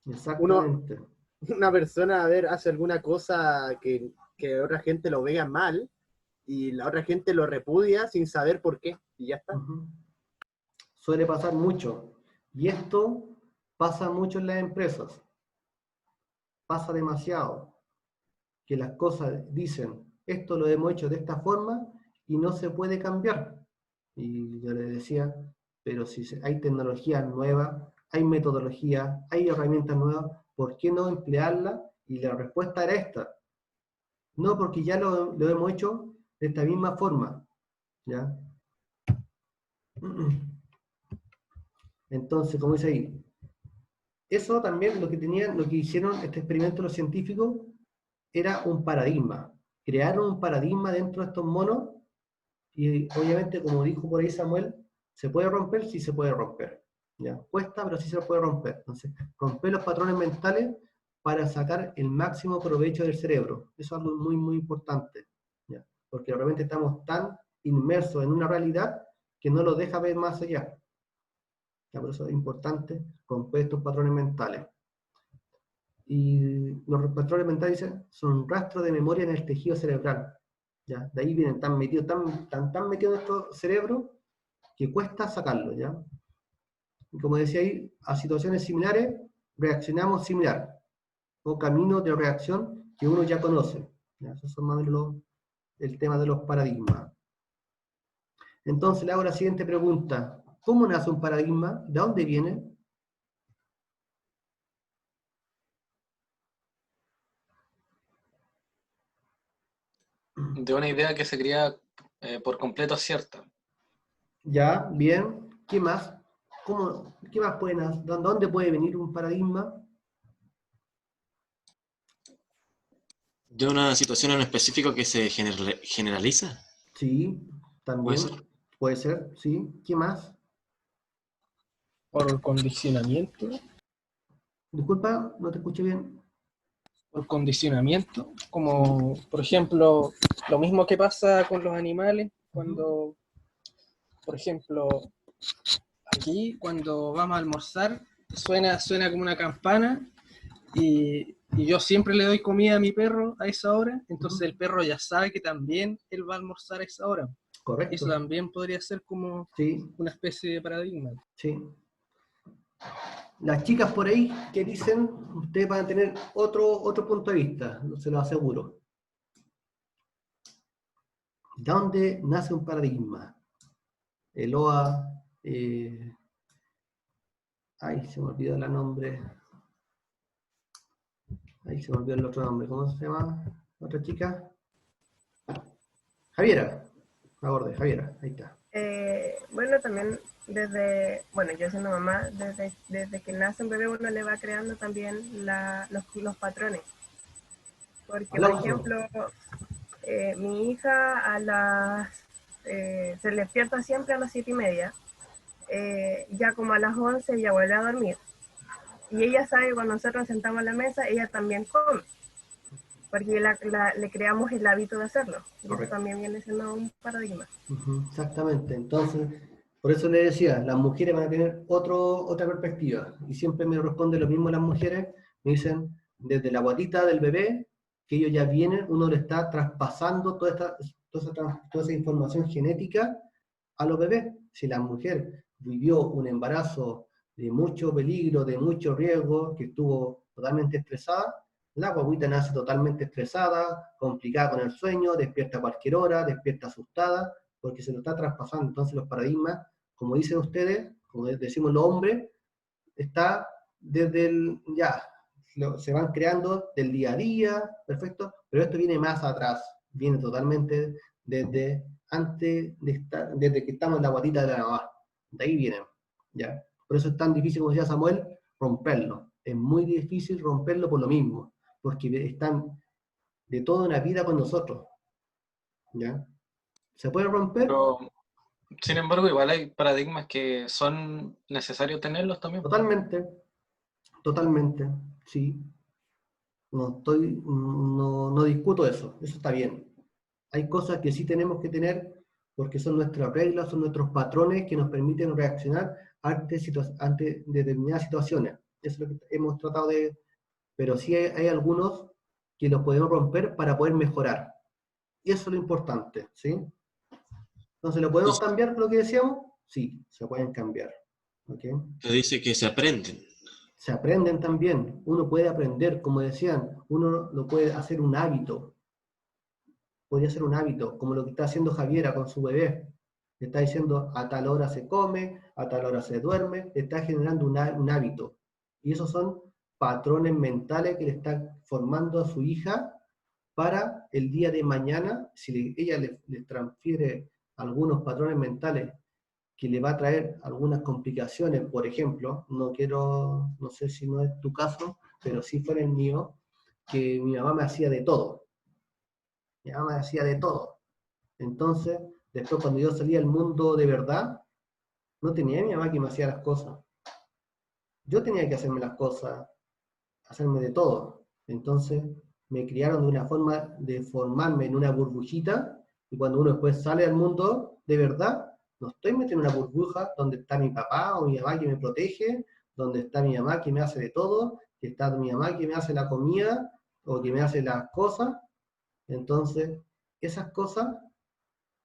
Exactamente. Una persona, a ver, hace alguna cosa que otra gente lo vea mal y la otra gente lo repudia sin saber por qué, y ya está. Ujú. Suele pasar mucho. Y esto pasa mucho en las empresas. Pasa demasiado. Que las cosas dicen, esto lo hemos hecho de esta forma y no se puede cambiar. Y yo les decía, pero si hay tecnología nueva, hay metodología, hay herramientas nuevas, ¿por qué no emplearlas? Y la respuesta era esta. No, porque ya lo hemos hecho de esta misma forma. ¿Ya? Entonces, como dice ahí, eso también lo que hicieron este experimento los científicos era un paradigma. Crearon un paradigma dentro de estos monos y obviamente, como dijo por ahí Samuel, ¿se puede romper? Sí se puede romper. ¿Ya? Cuesta, pero sí se puede romper. Entonces, romper los patrones mentales para sacar el máximo provecho del cerebro. Eso es algo muy, muy importante. ¿Ya? Porque realmente estamos tan inmersos en una realidad que no lo deja ver más allá. ¿Ya? Por eso es importante romper estos patrones mentales. Y los patrones mentales dicen, son un rastro de memoria en el tejido cerebral. ¿Ya? De ahí vienen tan metidos en nuestro cerebro que cuesta sacarlo. ¿Ya? Y como decía ahí, a situaciones similares reaccionamos similar, o caminos de reacción que uno ya conoce. ¿Ya? Esos son más o menos el tema de los paradigmas. Entonces le hago la siguiente pregunta. ¿Cómo nace un paradigma? ¿De dónde viene? De una idea que se crea por completo cierta. Ya, bien. ¿Qué más? ¿Qué más ¿Dónde puede venir un paradigma? ¿De una situación en específico que se generaliza? Sí, también. ¿Puede ser? Puede ser, sí. ¿Qué más? Por condicionamiento. Disculpa, no te escuché bien. Por condicionamiento, como por ejemplo, lo mismo que pasa con los animales, cuando, por ejemplo, aquí cuando vamos a almorzar suena como una campana y yo siempre le doy comida a mi perro a esa hora, entonces el perro ya sabe que también él va a almorzar a esa hora. Correcto. Eso también podría ser como Sí, una especie de paradigma. sí. Las chicas por ahí que dicen, ustedes van a tener otro punto de vista, se lo aseguro. ¿Dónde nace un paradigma? Eloa, ay, se me olvidó el nombre. Ahí se me olvidó el otro nombre. ¿Cómo se llama la otra chica? Javiera. Me acordé, Javiera. Ahí está. Bueno, también bueno, yo siendo mamá, desde que nace un bebé uno le va creando también los patrones. Porque, por ejemplo, mi hija se despierta siempre a las 7:30. Ya como a las 11 ya vuelve a dormir. Y ella sabe que cuando nosotros sentamos a la mesa, ella también come. Porque le creamos el hábito de hacerlo. Y eso también viene siendo un paradigma. Exactamente. Entonces, por eso le decía, las mujeres van a tener otra perspectiva. Y siempre me responde lo mismo las mujeres. Me dicen, desde la guatita del bebé, que ellos ya vienen, uno le está traspasando toda esa información genética a los bebés. Si la mujer vivió un embarazo de mucho peligro, de mucho riesgo, que estuvo totalmente estresada, la guaguita nace totalmente estresada, complicada con el sueño, despierta a cualquier hora, despierta asustada, porque se lo está traspasando. Entonces los paradigmas, como dicen ustedes, como decimos los hombres, está desde se van creando del día a día, perfecto, pero esto viene más atrás, viene totalmente desde antes desde que estamos en la guatita de la mamá. De ahí vienen, ¿ya? Por eso es tan difícil, como decía Samuel, romperlo. Es muy difícil romperlo por lo mismo, porque están de toda una vida con nosotros, ¿ya? ¿Se puede romper? Pero, sin embargo, igual hay paradigmas que son necesarios tenerlos también. Totalmente, sí. No discuto eso está bien. Hay cosas que sí tenemos que tener porque son nuestras reglas, son nuestros patrones que nos permiten reaccionar ante determinadas situaciones. Eso es lo que hemos tratado de... Pero sí hay algunos que los podemos romper para poder mejorar. Y eso es lo importante, ¿sí? Entonces, ¿lo podemos cambiar lo que decíamos? Sí, se pueden cambiar. ¿Okay? Se dice que se aprenden. Se aprenden también. Uno puede aprender, como decían, uno lo puede hacer un hábito. Podría ser un hábito, como lo que está haciendo Javiera con su bebé. Le está diciendo a tal hora se come, a tal hora se duerme, le está generando un hábito. Y esos son patrones mentales que le está formando a su hija para el día de mañana, si ella le transfiere algunos patrones mentales que le va a traer algunas complicaciones, por ejemplo, no sé si no es tu caso, pero sí fue el mío, que mi mamá me hacía de todo. Mi mamá me hacía de todo. Entonces, después cuando yo salía al mundo de verdad, no tenía a mi mamá que me hacía las cosas. Yo tenía que hacerme las cosas, hacerme de todo. Entonces, me criaron de una forma de formarme en una burbujita, y cuando uno después sale al mundo de verdad, no estoy metido en una burbuja donde está mi papá o mi mamá que me protege, donde está mi mamá que me hace de todo, que está mi mamá que me hace la comida, o que me hace las cosas. Entonces, esas cosas,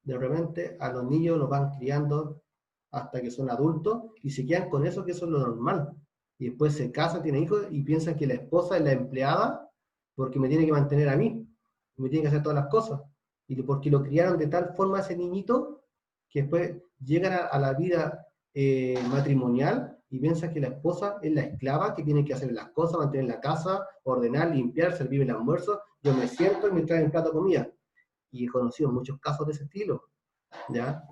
de repente, a los niños los van criando hasta que son adultos, y se quedan con eso, que eso es lo normal. Y después se casan, tienen hijos, y piensan que la esposa es la empleada, porque me tiene que mantener a mí, me tiene que hacer todas las cosas. Y porque lo criaron de tal forma a ese niñito, que después llegan a la vida matrimonial, y piensan que la esposa es la esclava, que tiene que hacer las cosas, mantener la casa, ordenar, limpiar, servir el almuerzo. Yo me siento y me traen el plato de comida. Y he conocido muchos casos de ese estilo, ¿ya?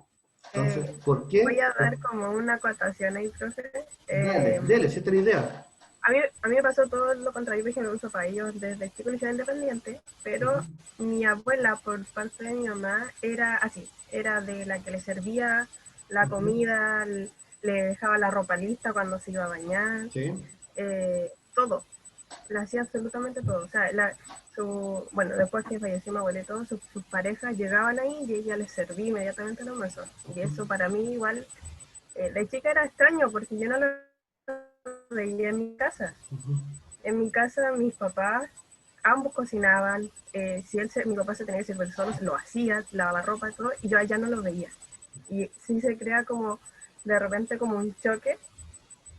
Entonces, ¿por qué? Voy a dar como una acotación ahí, profe. Dale, si esta es la idea. A mí me pasó todo lo contrario, por ejemplo, en un sofá. Yo desde chico le hicieron independiente, pero mi abuela, por parte de mi mamá, era así. Era de la que le servía la comida, le dejaba la ropa lista cuando se iba a bañar, todo. Le hacía absolutamente todo. O sea, bueno, después que falleció mi abuela y todo, sus parejas llegaban ahí y ella les servía inmediatamente el almuerzo. Y eso para mí igual de chica era extraño porque yo no lo veía en mi casa. En mi casa mis papás, ambos cocinaban, si mi papá se tenía que servir solo, se lo hacía, lavaba ropa y todo, y yo allá no lo veía. Y sí se crea como, de repente como un choque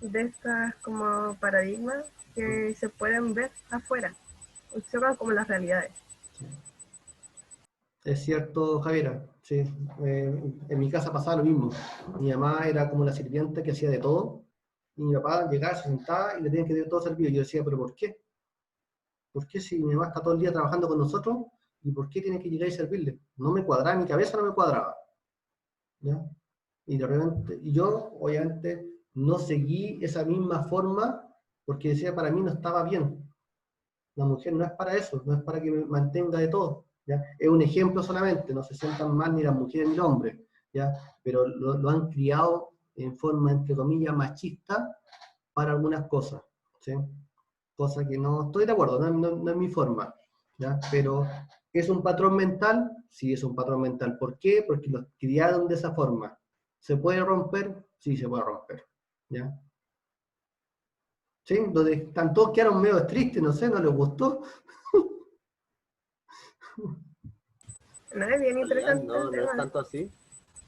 de estas como paradigmas que se pueden ver afuera, chocan como las realidades. Es cierto, Javiera, sí. En mi casa pasaba lo mismo. Mi mamá era como la sirvienta que hacía de todo, y mi papá llegaba, se sentaba y le tenían que dar todo servido. Yo decía, ¿pero por qué? ¿Por qué si mi mamá está todo el día trabajando con nosotros? ¿Y por qué tiene que llegar y servirle? No me cuadraba, mi cabeza no me cuadraba. ¿Ya? Y de repente, y yo, obviamente, no seguí esa misma forma porque decía, para mí no estaba bien. La mujer no es para eso, no es para que me mantenga de todo. ¿Ya? Es un ejemplo solamente, no se sientan mal ni las mujeres ni los hombres, ¿ya? Pero lo han criado en forma, entre comillas, machista para algunas cosas, ¿sí? Cosa que no estoy de acuerdo, no es mi forma, ¿ya? Pero ¿es un patrón mental? Sí, es un patrón mental. ¿Por qué? Porque los criaron de esa forma. ¿Se puede romper? Sí, se puede romper, ¿ya? ¿Sí? Donde están todos quedaron medio tristes, no sé, no les gustó. No, es bien En realidad interesante no, el no es tema. tanto así.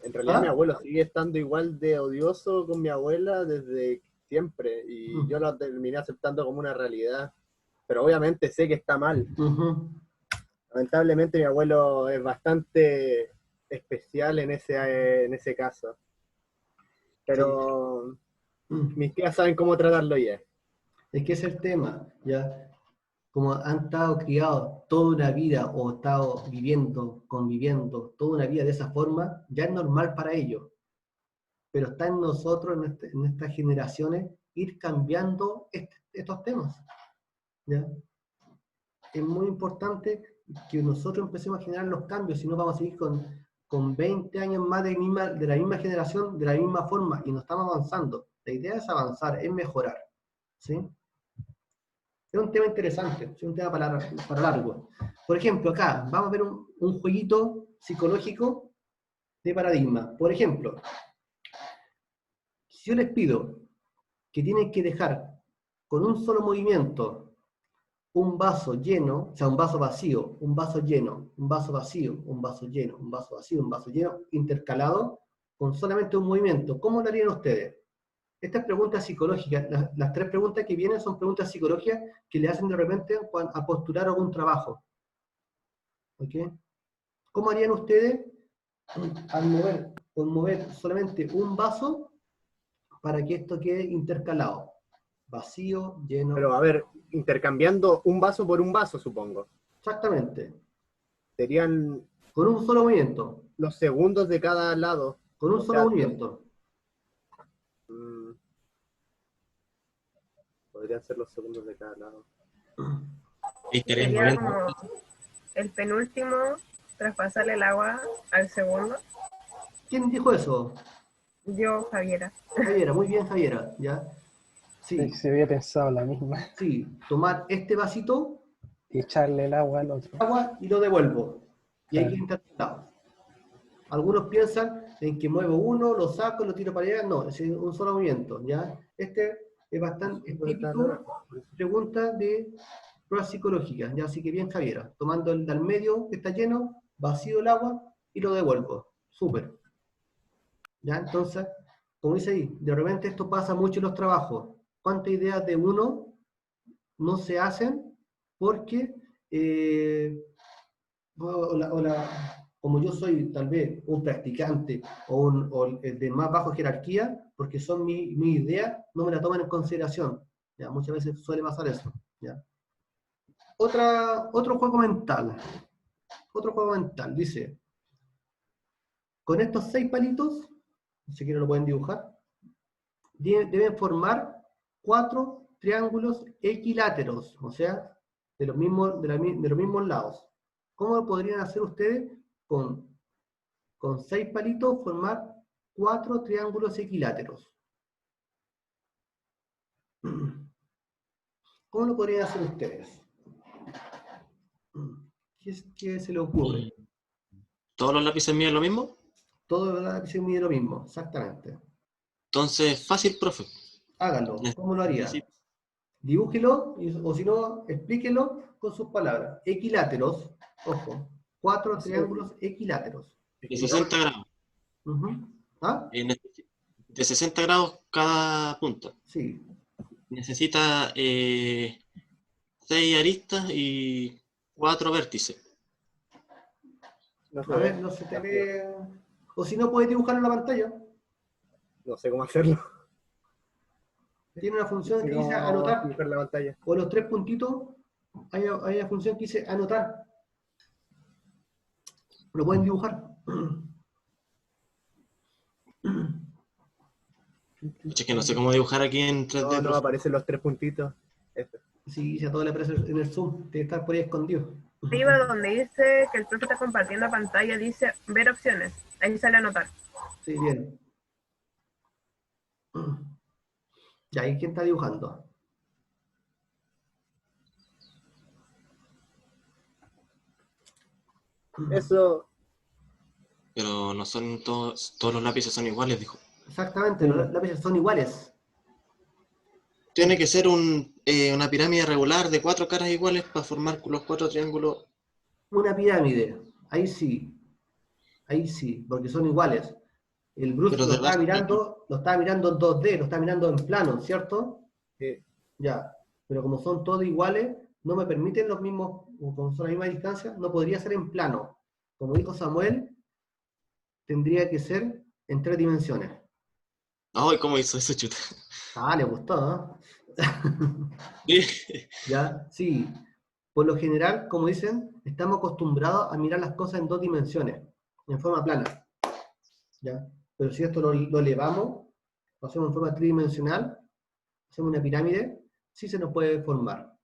En realidad ¿Ah? mi abuelo sigue estando igual de odioso con mi abuela desde siempre y yo lo terminé aceptando como una realidad, pero obviamente sé que está mal. Lamentablemente mi abuelo es bastante especial en ese caso, pero mis tías saben cómo tratarlo ya. Es que ese es el tema, ¿ya? Como han estado criados toda una vida o estado viviendo, conviviendo toda una vida de esa forma, ya es normal para ellos. Pero está en nosotros, en estas generaciones, ir cambiando estos temas, ¿ya? Es muy importante que nosotros empecemos a generar los cambios, si no vamos a seguir con 20 años más de la misma generación, de la misma forma, y no estamos avanzando. La idea es avanzar, es mejorar, ¿sí? Es un tema interesante, es un tema para largo. Por ejemplo, acá vamos a ver un jueguito psicológico de paradigma. Por ejemplo, si yo les pido que tienen que dejar con un solo movimiento un vaso lleno, o sea, un vaso vacío, un vaso lleno, un vaso vacío, un vaso lleno, un vaso vacío, un vaso lleno, intercalado con solamente un movimiento, ¿cómo lo harían ustedes? Estas preguntas psicológicas, las tres preguntas que vienen son preguntas psicológicas que le hacen de repente a postular algún trabajo. ¿Ok? ¿Cómo harían ustedes con mover solamente un vaso para que esto quede intercalado? Vacío, lleno. Pero a ver, intercambiando un vaso por un vaso, supongo. Exactamente. Serían con un solo movimiento. Los segundos de cada lado. Con un solo movimiento. Podrían ser los segundos de cada lado. Sería como el penúltimo, traspasarle el agua al segundo. ¿Quién dijo eso? Yo, Javiera. Javiera, muy bien, Javiera, ¿ya? Sí. Se había pensado la misma. Sí, tomar este vasito y echarle el agua al otro. Agua y lo devuelvo. Y Claro. hay que interpretar. Algunos piensan en que muevo uno, lo saco, lo tiro para allá. No, es un solo movimiento, ¿ya? Este es bastante típico pregunta de pruebas psicológicas, ¿ya? Así que bien, Javiera. Tomando el del medio que está lleno, vacío el agua y lo devuelvo. Súper. ¿Ya? Entonces, como dice ahí, de repente esto pasa mucho en los trabajos. ¿Cuántas ideas de uno no se hacen porque como yo soy tal vez un practicante o el de más baja jerarquía, porque son mi idea, no me la toman en consideración? ¿Ya? Muchas veces suele pasar eso. ¿Ya? Otro juego mental. Otro juego mental. Dice, con estos 6 palitos, si quieren lo pueden dibujar, deben formar 4 triángulos equiláteros, o sea, de los mismos lados. ¿Cómo podrían hacer ustedes con 6 palitos formar 4 triángulos equiláteros? ¿Cómo lo podrían hacer ustedes? ¿Qué se les ocurre? ¿Todos los lápices miden lo mismo? Todos los lápices miden lo mismo, exactamente. Entonces, fácil, profe. Hágalo. ¿Cómo lo haría? Dibújelo, o si no, explíquelo con sus palabras. Equiláteros, ojo, 4 triángulos equiláteros. De 60 grados. Ujú. ¿Ah? De 60 grados cada punta. Sí. Necesita 6 aristas y 4 vértices. No A ver, no se te ve. O si no, puedes dibujarlo en la pantalla. No sé cómo hacerlo. Tiene una función que No sé dice cómo anotar. dibujar la pantalla. O los 3 puntitos, hay una función que dice anotar. Lo pueden dibujar. Es que no sé cómo dibujar aquí en 3D, No profe. aparecen los 3 puntitos. Esto. Sí, si a todo le aparece en el Zoom, tiene que estar por ahí escondido. Arriba donde dice que el profe está compartiendo pantalla, dice ver opciones. Ahí sale anotar. Sí, bien. Ya, ¿y quién está dibujando? Eso, Pero no son todos los lápices son iguales, dijo. Exactamente, los lápices son iguales. Tiene que ser una pirámide regular de 4 caras iguales para formar los 4 triángulos. Una pirámide, ahí sí, porque son iguales. El Bruce Pero lo estaba debajo, mirando en 2D, lo estaba mirando en plano, ¿cierto? sí. Ya, pero como son todos iguales, no me permiten los mismos, o como son a la misma distancia, no podría ser en plano. Como dijo Samuel, tendría que ser en 3 dimensiones. ay, ¿cómo hizo eso, chuta? Ah, le gustó, ¿no? Sí. Ya, sí. Por lo general, como dicen, estamos acostumbrados a mirar las cosas en 2 dimensiones, en forma plana. ¿Ya? Pero si esto lo elevamos, lo hacemos en forma tridimensional, hacemos una pirámide, sí se nos puede formar.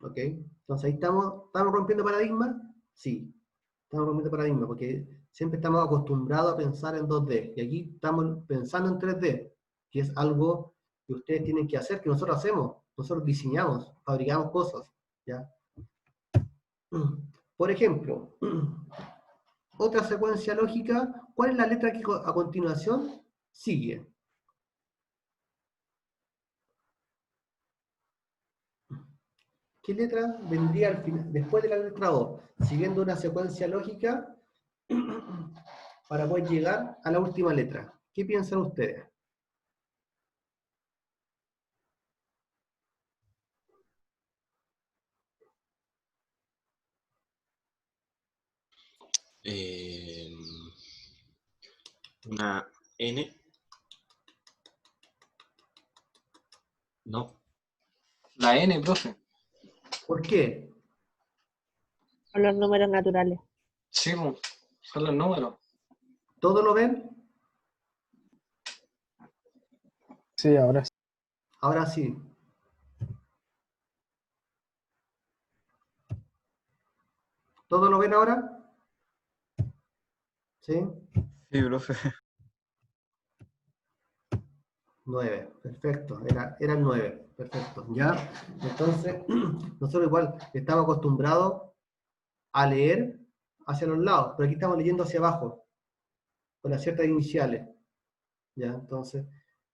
¿Ok? Entonces ahí estamos rompiendo paradigmas, sí. Estamos rompiendo paradigmas porque siempre estamos acostumbrados a pensar en 2D y aquí estamos pensando en 3D, que es algo que ustedes tienen que hacer, que nosotros hacemos. Nosotros diseñamos, fabricamos cosas. ¿Ya? Por ejemplo, otra secuencia lógica, ¿cuál es la letra que a continuación sigue? ¿Qué letra vendría al final, después de la letra O? Siguiendo una secuencia lógica para poder llegar a la última letra. ¿Qué piensan ustedes? Una N. No. La N, profe. ¿Por qué? Son los números naturales. Sí, po, son los números. ¿Todo lo ven? Sí, ahora sí. Ahora sí. ¿Todo lo ven ahora? ¿Sí? Sí, profe. 9, perfecto, era el 9, perfecto, ¿ya? Entonces, nosotros igual estamos acostumbrados a leer hacia los lados, pero aquí estamos leyendo hacia abajo, con las ciertas iniciales, ¿ya? Entonces,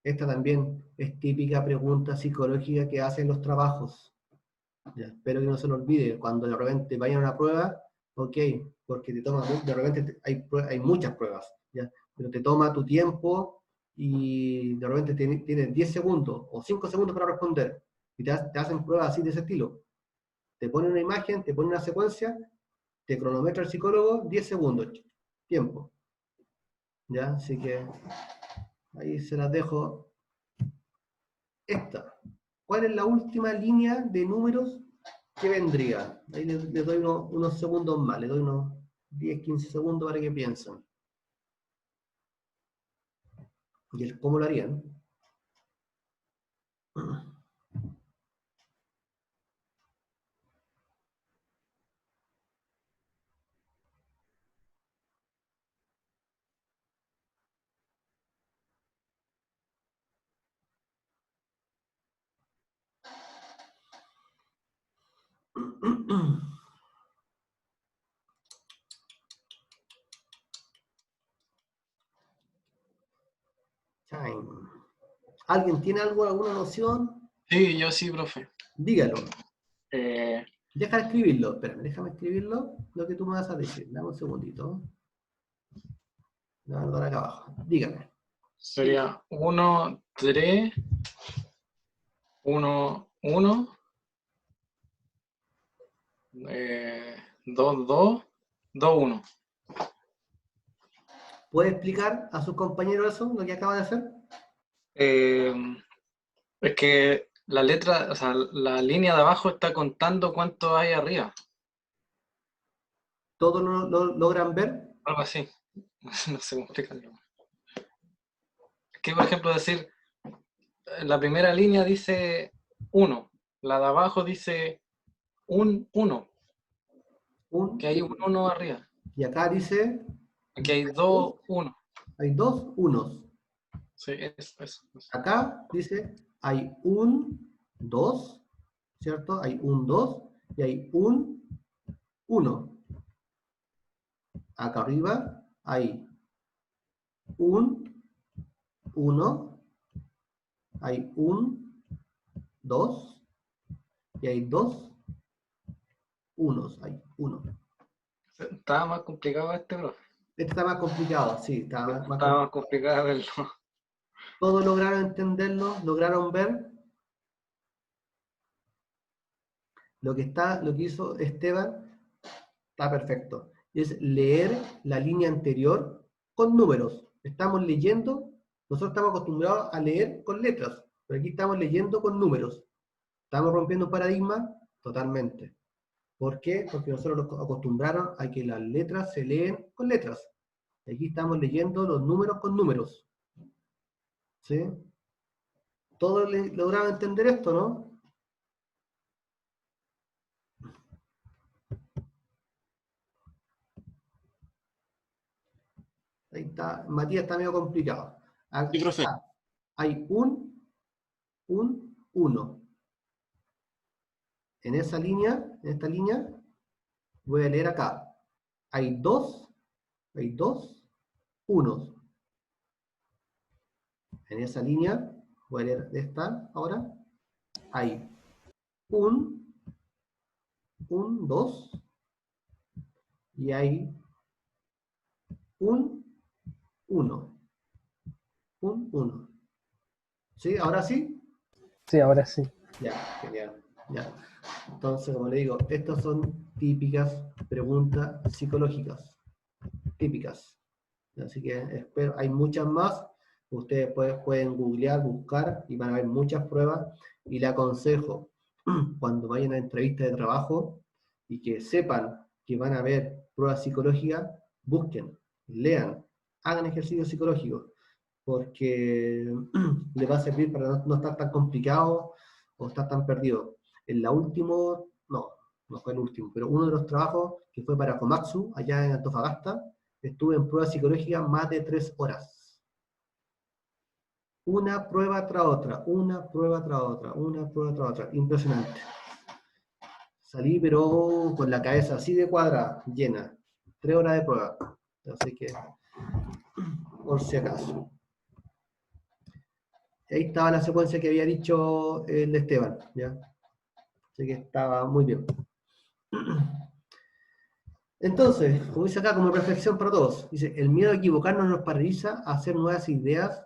esta también es típica pregunta psicológica que hacen los trabajos, ¿ya? Espero que no se lo olvide, cuando de repente vayan a una prueba, ok, porque te toma, de repente hay muchas pruebas, ¿ya? Pero te toma tu tiempo y de repente tienes 10 segundos o 5 segundos para responder, y te hacen pruebas así de ese estilo. Te ponen una imagen, te ponen una secuencia, te cronometra el psicólogo 10 segundos, tiempo. ¿Ya? Así que ahí se las dejo. Esta. ¿Cuál es la última línea de números que vendría? Ahí le doy unos segundos más, le doy unos 10, 15 segundos para que piensen. ¿Y cómo lo harían? Time. ¿Alguien tiene alguna noción? Sí, yo sí, profe. Dígalo. Eh, Deja de escribirlo. Espérame, déjame escribirlo lo que tú me vas a decir. Dame un segundito. Dame acá abajo. Dígame. sería 1, 3, 1, 1, 2, 2, 2, 1. ¿Puede explicar a sus compañeros eso, lo que acaba de hacer? Es que la letra, o sea, la línea de abajo está contando cuánto hay arriba. ¿Todos lo logran ver? Algo así. No sé cómo explicarlo. Es que, por ejemplo, decir, la primera línea dice 1, la de abajo dice 1, que hay un 1 arriba. Y acá dice, Aquí hay 2, 1. hay 2 unos. Sí, eso. Acá dice, hay un 2, ¿cierto? Hay un 2 y hay un 1. Acá arriba hay un 1, hay un 2 y hay 2 unos. Hay 1. Estaba más complicado este, profe. Este está más complicado, sí, está más Estaba complicado. más complicado verlo. ¿Todos lograron entenderlo? ¿Lograron ver? Lo que hizo Esteban está perfecto. Es leer la línea anterior con números. Estamos leyendo, nosotros estamos acostumbrados a leer con letras, pero aquí estamos leyendo con números. ¿Estamos rompiendo un paradigma? Totalmente. ¿Por qué? Porque nosotros nos acostumbraron a que las letras se leen con letras. Aquí estamos leyendo los números con números. ¿Sí? ¿Todos lograron entender esto, no? Ahí está, Matías está medio complicado. Sí, profe. Hay un 1. En esa línea, en esta línea, voy a leer acá. Hay dos unos. En esa línea, voy a leer esta ahora. Hay un 2 y hay un 1. Un 1. ¿Sí? ¿Ahora sí? Sí, ahora sí. Ya, genial. Ya. Entonces, como le digo, estas son típicas preguntas psicológicas. Típicas. Así que espero, hay muchas más. Ustedes pueden googlear, buscar y van a ver muchas pruebas. Y le aconsejo, cuando vayan a entrevistas de trabajo y que sepan que van a ver pruebas psicológicas, busquen, lean, hagan ejercicios psicológicos, porque les va a servir para no estar tan complicado o estar tan perdido. En la última, no fue el último, pero uno de los trabajos que fue para Komatsu, allá en Antofagasta, estuve en pruebas psicológicas más de 3 horas. Una prueba tras otra, una prueba tras otra, una prueba tras otra. Impresionante. Salí pero con la cabeza así de cuadrada, llena. 3 horas de prueba. Así que, por si acaso. Ahí estaba la secuencia que había dicho el Esteban, ¿ya? Así que estaba muy bien. Entonces, como dice acá, como reflexión para todos, dice, el miedo a equivocarnos nos paraliza a hacer nuevas ideas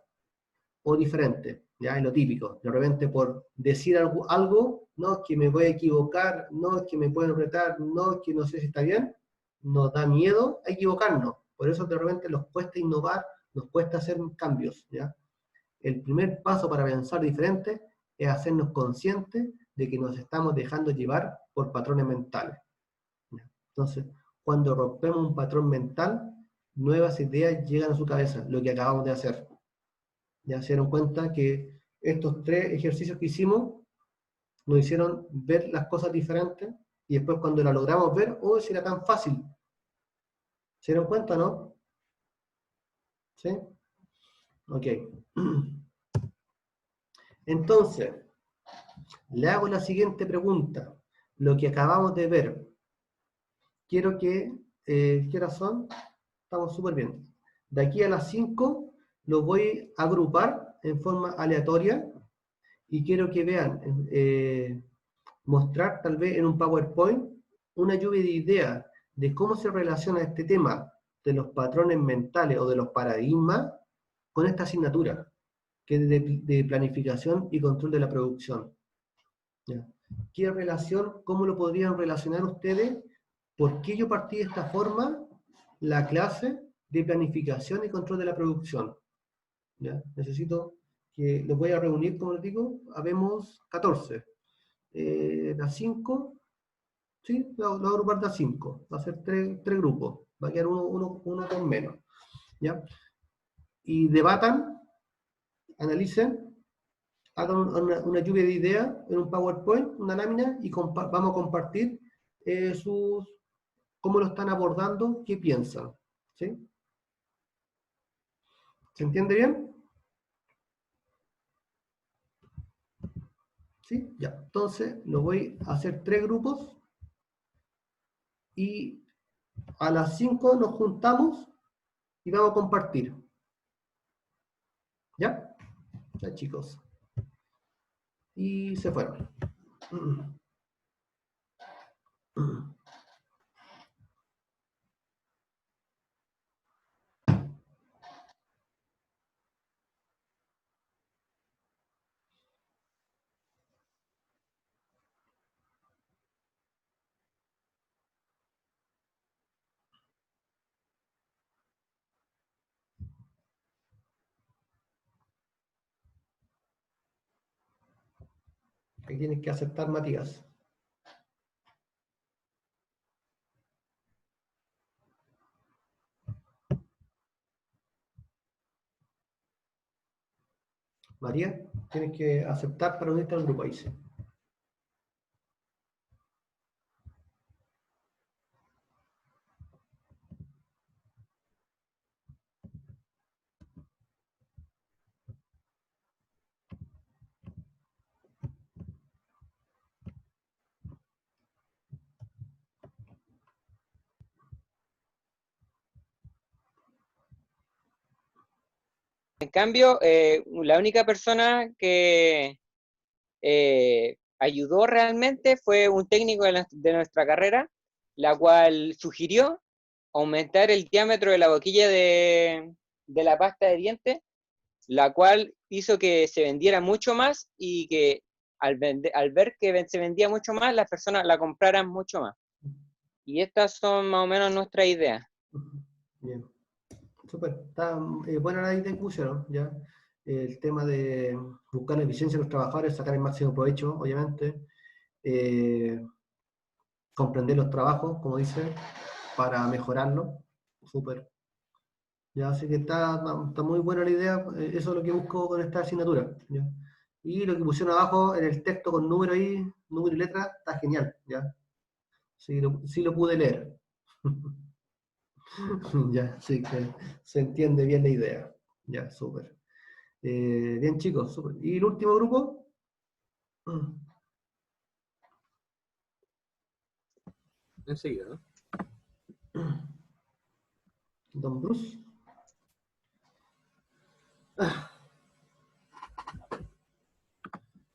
o diferentes, ¿ya? Es lo típico. De repente por decir algo, no, es que me voy a equivocar, no, es que me pueden retar, no, es que no sé si está bien, nos da miedo a equivocarnos. Por eso de repente nos cuesta innovar, nos cuesta hacer cambios, ¿ya? El primer paso para pensar diferente es hacernos conscientes de que nos estamos dejando llevar por patrones mentales. Entonces, cuando rompemos un patrón mental, nuevas ideas llegan a su cabeza, lo que acabamos de hacer. Ya se dieron cuenta que estos 3 ejercicios que hicimos nos hicieron ver las cosas diferentes y después cuando las logramos ver, ¡oh, si era tan fácil! ¿Se dieron cuenta, no? ¿Sí? Ok. Entonces, le hago la siguiente pregunta. Lo que acabamos de ver, quiero que, ¿qué horas son? Estamos súper bien. De aquí a las 5 los voy a agrupar en forma aleatoria y quiero que vean, mostrar tal vez en un PowerPoint una lluvia de ideas de cómo se relaciona este tema de los patrones mentales o de los paradigmas con esta asignatura, que es de planificación y control de la producción. ¿Ya? ¿Qué relación, cómo lo podrían relacionar ustedes? ¿Por qué yo partí de esta forma la clase de planificación y control de la producción? ¿Ya? Necesito que los voy a reunir, como les digo, habemos 14. Las 5, ¿sí? La voy a agrupar de a 5, va a ser 3 grupos, va a quedar uno con menos. ¿Ya? Y debatan, analicen, hagan una lluvia de ideas en un PowerPoint, una lámina, y vamos a compartir cómo lo están abordando, qué piensan. ¿Sí? ¿Se entiende bien? ¿Sí? Ya. Entonces, lo voy a hacer 3 grupos y a las 5 nos juntamos y vamos a compartir. ¿Ya? Ya, chicos. Y se fueron. Ahí tienes que aceptar, Matías. María, tienes que aceptar para unirte al grupo ahí. Sí. En cambio, la única persona que ayudó realmente fue un técnico de nuestra carrera, la cual sugirió aumentar el diámetro de la boquilla de la pasta de dientes, la cual hizo que se vendiera mucho más y que al ver que se vendía mucho más, las personas la compraran mucho más. Y estas son más o menos nuestras ideas. Bien. Súper. Está buena la idea que pusieron, ¿ya? El tema de buscar la eficiencia de los trabajadores, sacar el máximo provecho, obviamente. Comprender los trabajos, como dice, para mejorarlo. Súper. Ya, así que está muy buena la idea. Eso es lo que busco con esta asignatura. ¿Ya? Y lo que pusieron abajo en el texto con número ahí, número y letra, está genial. ¿Ya? Sí, lo pude leer. Ya, sí que se entiende bien la idea. Ya, súper. Bien, chicos, súper. ¿Y el último grupo? Enseguida, ¿no? Don Bruce.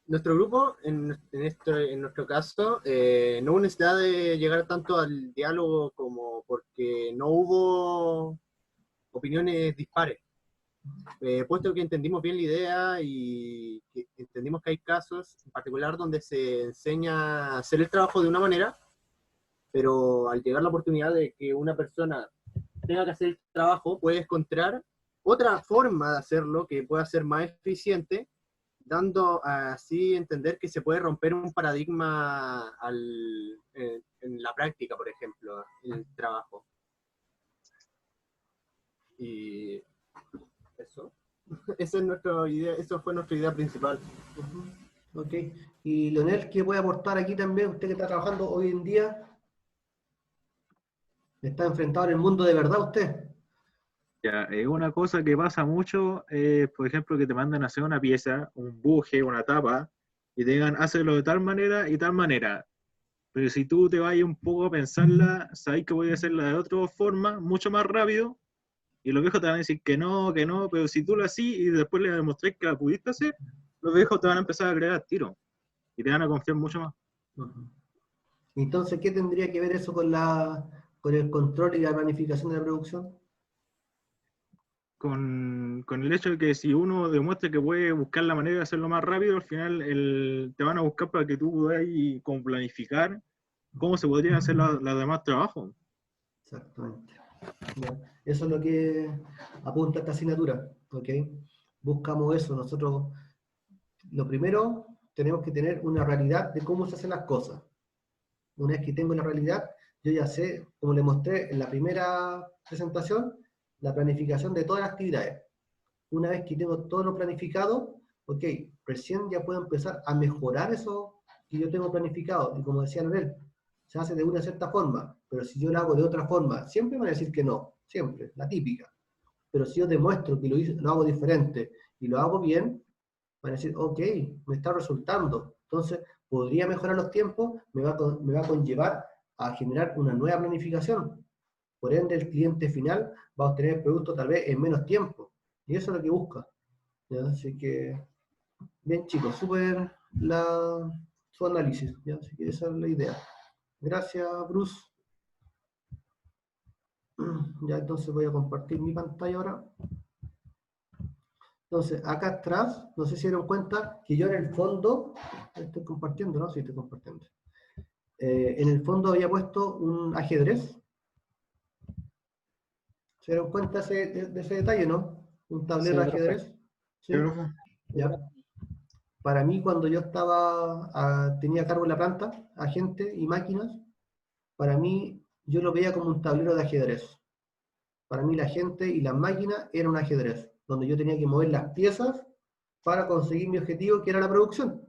Nuestro grupo, en nuestro caso, no hubo necesidad de llegar tanto al diálogo como porque no hubo opiniones dispares. Puesto que entendimos bien la idea y que entendimos que hay casos en particular donde se enseña a hacer el trabajo de una manera, pero al llegar la oportunidad de que una persona tenga que hacer el trabajo, puede encontrar otra forma de hacerlo que pueda ser más eficiente, dando así entender que se puede romper un paradigma en la práctica, por ejemplo, en el trabajo. Y eso. Esa es nuestra idea, eso fue nuestra idea principal. Ok. Y Leonel, ¿qué puede aportar aquí también? Usted que está trabajando hoy en día, ¿está enfrentado en el mundo de verdad usted? Ya, una cosa que pasa mucho es, por ejemplo, que te mandan a hacer una pieza, un buje, una tapa, y te digan, hazlo de tal manera y tal manera. Pero si tú te vas un poco a pensarla, sabes que voy a hacerla de otra forma, mucho más rápido, y los viejos te van a decir que no, pero si tú lo haces y después les demostrás que la pudiste hacer, los viejos te van a empezar a creer al tiro y te van a confiar mucho más. Ujú. Entonces, ¿qué tendría que ver eso con el control y la planificación de la producción? Con el hecho de que si uno demuestra que puede buscar la manera de hacerlo más rápido, al final te van a buscar para que tú puedas como planificar cómo se podrían hacer los demás trabajos. Exactamente. ¿Ya? Eso es lo que apunta esta asignatura, ¿ok? Buscamos eso. Nosotros, lo primero, tenemos que tener una realidad de cómo se hacen las cosas. Una vez que tengo la realidad, yo ya sé, como le mostré en la primera presentación, la planificación de todas las actividades. Una vez que tengo todo lo planificado, ok, recién ya puedo empezar a mejorar eso que yo tengo planificado. Y como decía Noel, se hace de una cierta forma, pero si yo lo hago de otra forma, siempre van a decir que no, siempre, la típica. Pero si yo demuestro que lo hago diferente y lo hago bien, van a decir, ok, me está resultando. Entonces, podría mejorar los tiempos, me va a conllevar a generar una nueva planificación. Por ende, el cliente final va a obtener el producto tal vez en menos tiempo. Y eso es lo que busca. ¿Ya? Así que, bien chicos, súper su análisis. ¿Ya? Así que esa es la idea. Gracias, Bruce. Ya entonces voy a compartir mi pantalla ahora. Entonces, acá atrás, no sé si se dieron cuenta que yo en el fondo, estoy compartiendo, ¿no? Sí, estoy compartiendo. En el fondo había puesto un ajedrez. ¿Se dieron cuenta de ese detalle, no? Un tablero de ajedrez. ¿Sí? Ya. Para mí, cuando yo tenía a cargo la planta, a gente y máquinas, para mí, yo lo veía como un tablero de ajedrez. Para mí, la gente y las máquinas era un ajedrez, donde yo tenía que mover las piezas para conseguir mi objetivo, que era la producción.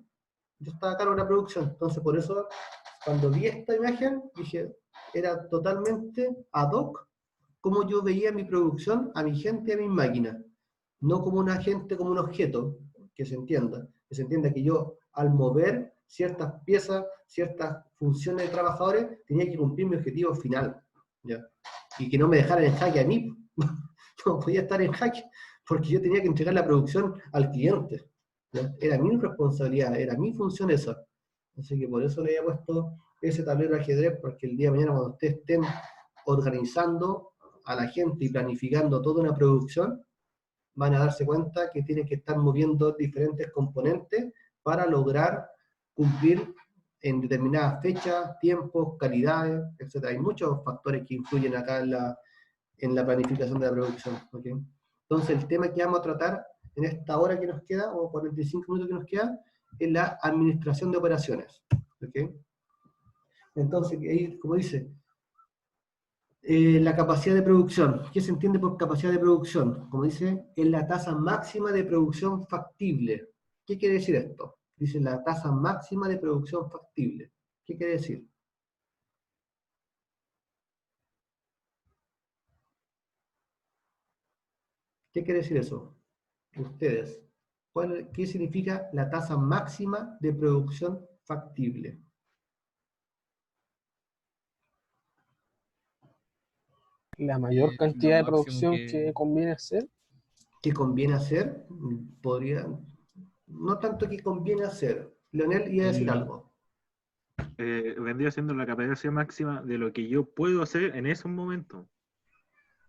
Yo estaba a cargo de la producción. Entonces, por eso, cuando vi esta imagen, dije, era totalmente ad hoc como yo veía mi producción, a mi gente y a mis máquinas. No como una gente, como un objeto, que se entienda que yo, al mover ciertas piezas, ciertas funciones de trabajadores, tenía que cumplir mi objetivo final, ¿ya? Y que no me dejaran en jaque a mí. No podía estar en jaque, porque yo tenía que entregar la producción al cliente, ¿ya? Era mi responsabilidad, era mi función esa. Así que por eso le había puesto ese tablero de ajedrez, porque el día de mañana cuando ustedes estén organizando a la gente y planificando toda una producción, van a darse cuenta que tienen que estar moviendo diferentes componentes para lograr cumplir en determinadas fechas, tiempos, calidades, etc. Hay muchos factores que influyen acá en la planificación de la producción. ¿Okay? Entonces, el tema que vamos a tratar en esta hora que nos queda, o 45 minutos que nos queda, es la administración de operaciones. ¿Okay? Entonces, ahí, como dice, la capacidad de producción. ¿Qué se entiende por capacidad de producción? Como dice, es la tasa máxima de producción factible. ¿Qué quiere decir esto? Dice la tasa máxima de producción factible. ¿Qué quiere decir? ¿Qué quiere decir eso? Ustedes. ¿Qué significa la tasa máxima de producción factible? La mayor cantidad de máximo producción que- que conviene hacer. ¿Qué conviene hacer? No tanto que conviene hacer. Leonel iba a decir algo. Vendría siendo la capacidad máxima de lo que yo puedo hacer en esos momentos.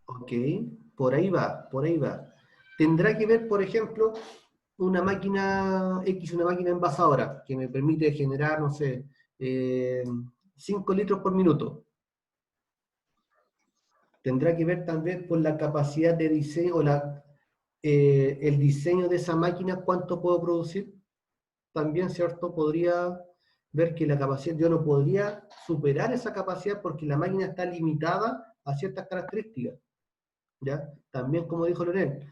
Ok, por ahí va, por ahí va. Tendrá que ver, por ejemplo, una máquina X, una máquina envasadora, que me permite generar, no sé, 5 litros por minuto. Tendrá que ver también por la capacidad de diseño, o el diseño de esa máquina, cuánto puedo producir. También, ¿cierto? Podría ver que la capacidad, yo no podría superar esa capacidad porque la máquina está limitada a ciertas características. ¿Ya? También, como dijo Leonel,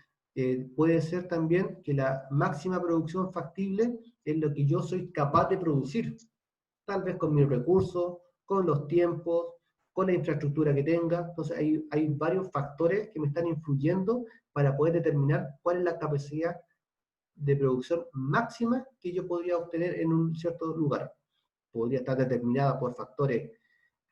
puede ser también que la máxima producción factible es lo que yo soy capaz de producir, tal vez con mis recursos, con los tiempos, con la infraestructura que tenga. Entonces hay varios factores que me están influyendo para poder determinar cuál es la capacidad de producción máxima que yo podría obtener en un cierto lugar. Podría estar determinada por factores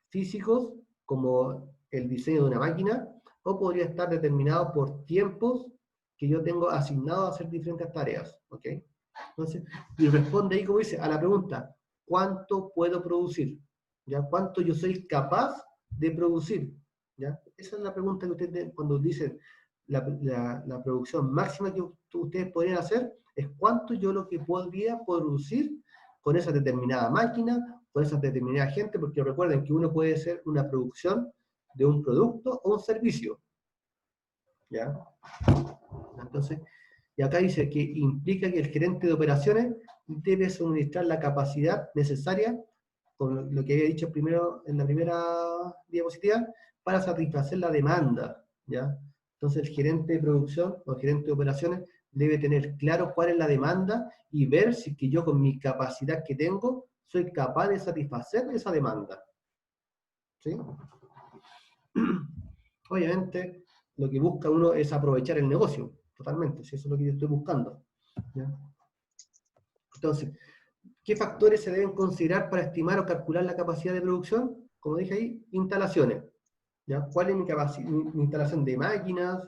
físicos, como el diseño de una máquina, o podría estar determinado por tiempos que yo tengo asignados a hacer diferentes tareas, ¿ok? Entonces, y responde ahí, como dice, a la pregunta, ¿cuánto puedo producir? ¿Ya? ¿Cuánto yo soy capaz de producir? ¿Ya? Esa es la pregunta que ustedes, cuando dicen la producción máxima que ustedes podrían hacer, es cuánto yo lo que podría producir con esa determinada máquina, con esa determinada gente, porque recuerden que uno puede hacer una producción de un producto o un servicio. ¿Ya? Entonces, y acá dice que implica que el gerente de operaciones debe suministrar la capacidad necesaria, con lo que había dicho primero en la primera diapositiva, para satisfacer la demanda, ¿ya? Entonces el gerente de producción o el gerente de operaciones debe tener claro cuál es la demanda y ver si que yo con mi capacidad que tengo soy capaz de satisfacer esa demanda. ¿Sí? Obviamente, lo que busca uno es aprovechar el negocio, totalmente, si eso es lo que yo estoy buscando. ¿Ya? Entonces, ¿qué factores se deben considerar para estimar o calcular la capacidad de producción? Como dije ahí, instalaciones. ¿Ya? ¿Cuál es mi instalación de máquinas?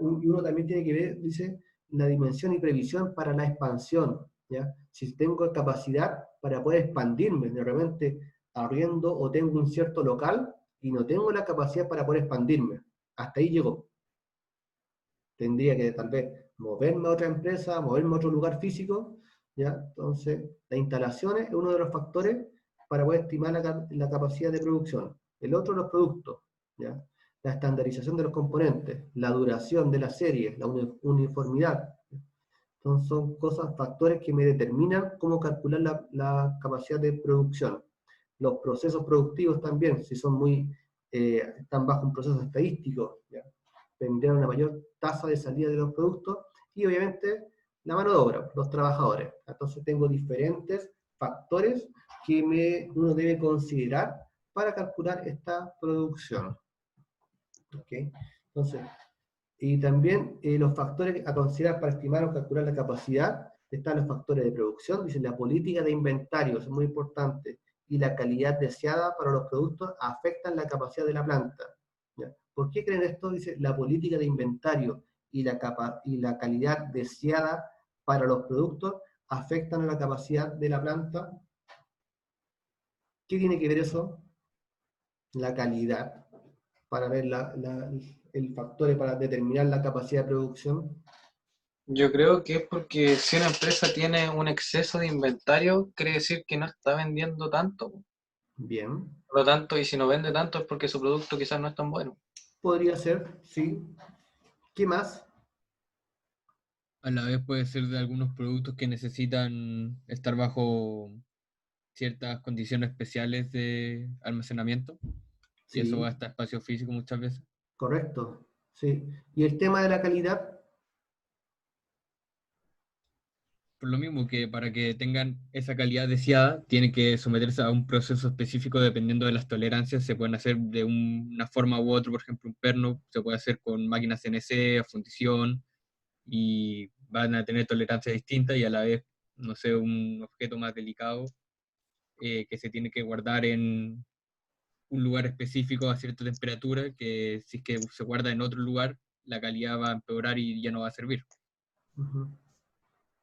Y uno también tiene que ver, dice, la dimensión y previsión para la expansión. ¿Ya? Si tengo capacidad para poder expandirme, de repente arriendo o tengo un cierto local y no tengo la capacidad para poder expandirme. Hasta ahí llegó. Tendría que tal vez moverme a otra empresa, moverme a otro lugar físico, ¿ya? Entonces, las instalaciones es uno de los factores para poder estimar la capacidad de producción. El otro, los productos, ¿ya? La estandarización de los componentes, la duración de la serie, la uniformidad. Entonces, son factores que me determinan cómo calcular la capacidad de producción. Los procesos productivos también, si son están bajo un proceso estadístico, ¿ya? Tendrían una mayor tasa de salida de los productos, y obviamente la mano de obra, los trabajadores. Entonces tengo diferentes factores que uno debe considerar para calcular esta producción. ¿Okay? Entonces, y también los factores a considerar para estimar o calcular la capacidad, están los factores de producción, dice la política de inventarios, es muy importante, y la calidad deseada para los productos afectan la capacidad de la planta. ¿Ya? ¿Por qué creen esto? Dice, la política de inventario y la calidad deseada para los productos afectan a la capacidad de la planta. ¿Qué tiene que ver eso? La calidad, para ver el factor para determinar la capacidad de producción. Yo creo que es porque si una empresa tiene un exceso de inventario, quiere decir que no está vendiendo tanto. Bien. Por lo tanto, y si no vende tanto es porque su producto quizás no es tan bueno. Podría ser, sí. ¿Qué más? A la vez puede ser de algunos productos que necesitan estar bajo ciertas condiciones especiales de almacenamiento. Sí. Y eso va hasta espacio físico muchas veces. Correcto, sí. ¿Y el tema de la calidad? Por lo mismo que para que tengan esa calidad deseada, tienen que someterse a un proceso específico dependiendo de las tolerancias. Se pueden hacer de una forma u otra, por ejemplo, un perno se puede hacer con máquinas CNC, a fundición, y van a tener tolerancias distintas, y a la vez, no sé, un objeto más delicado que se tiene que guardar en un lugar específico a cierta temperatura, que si es que se guarda en otro lugar, la calidad va a empeorar y ya no va a servir. Uh-huh.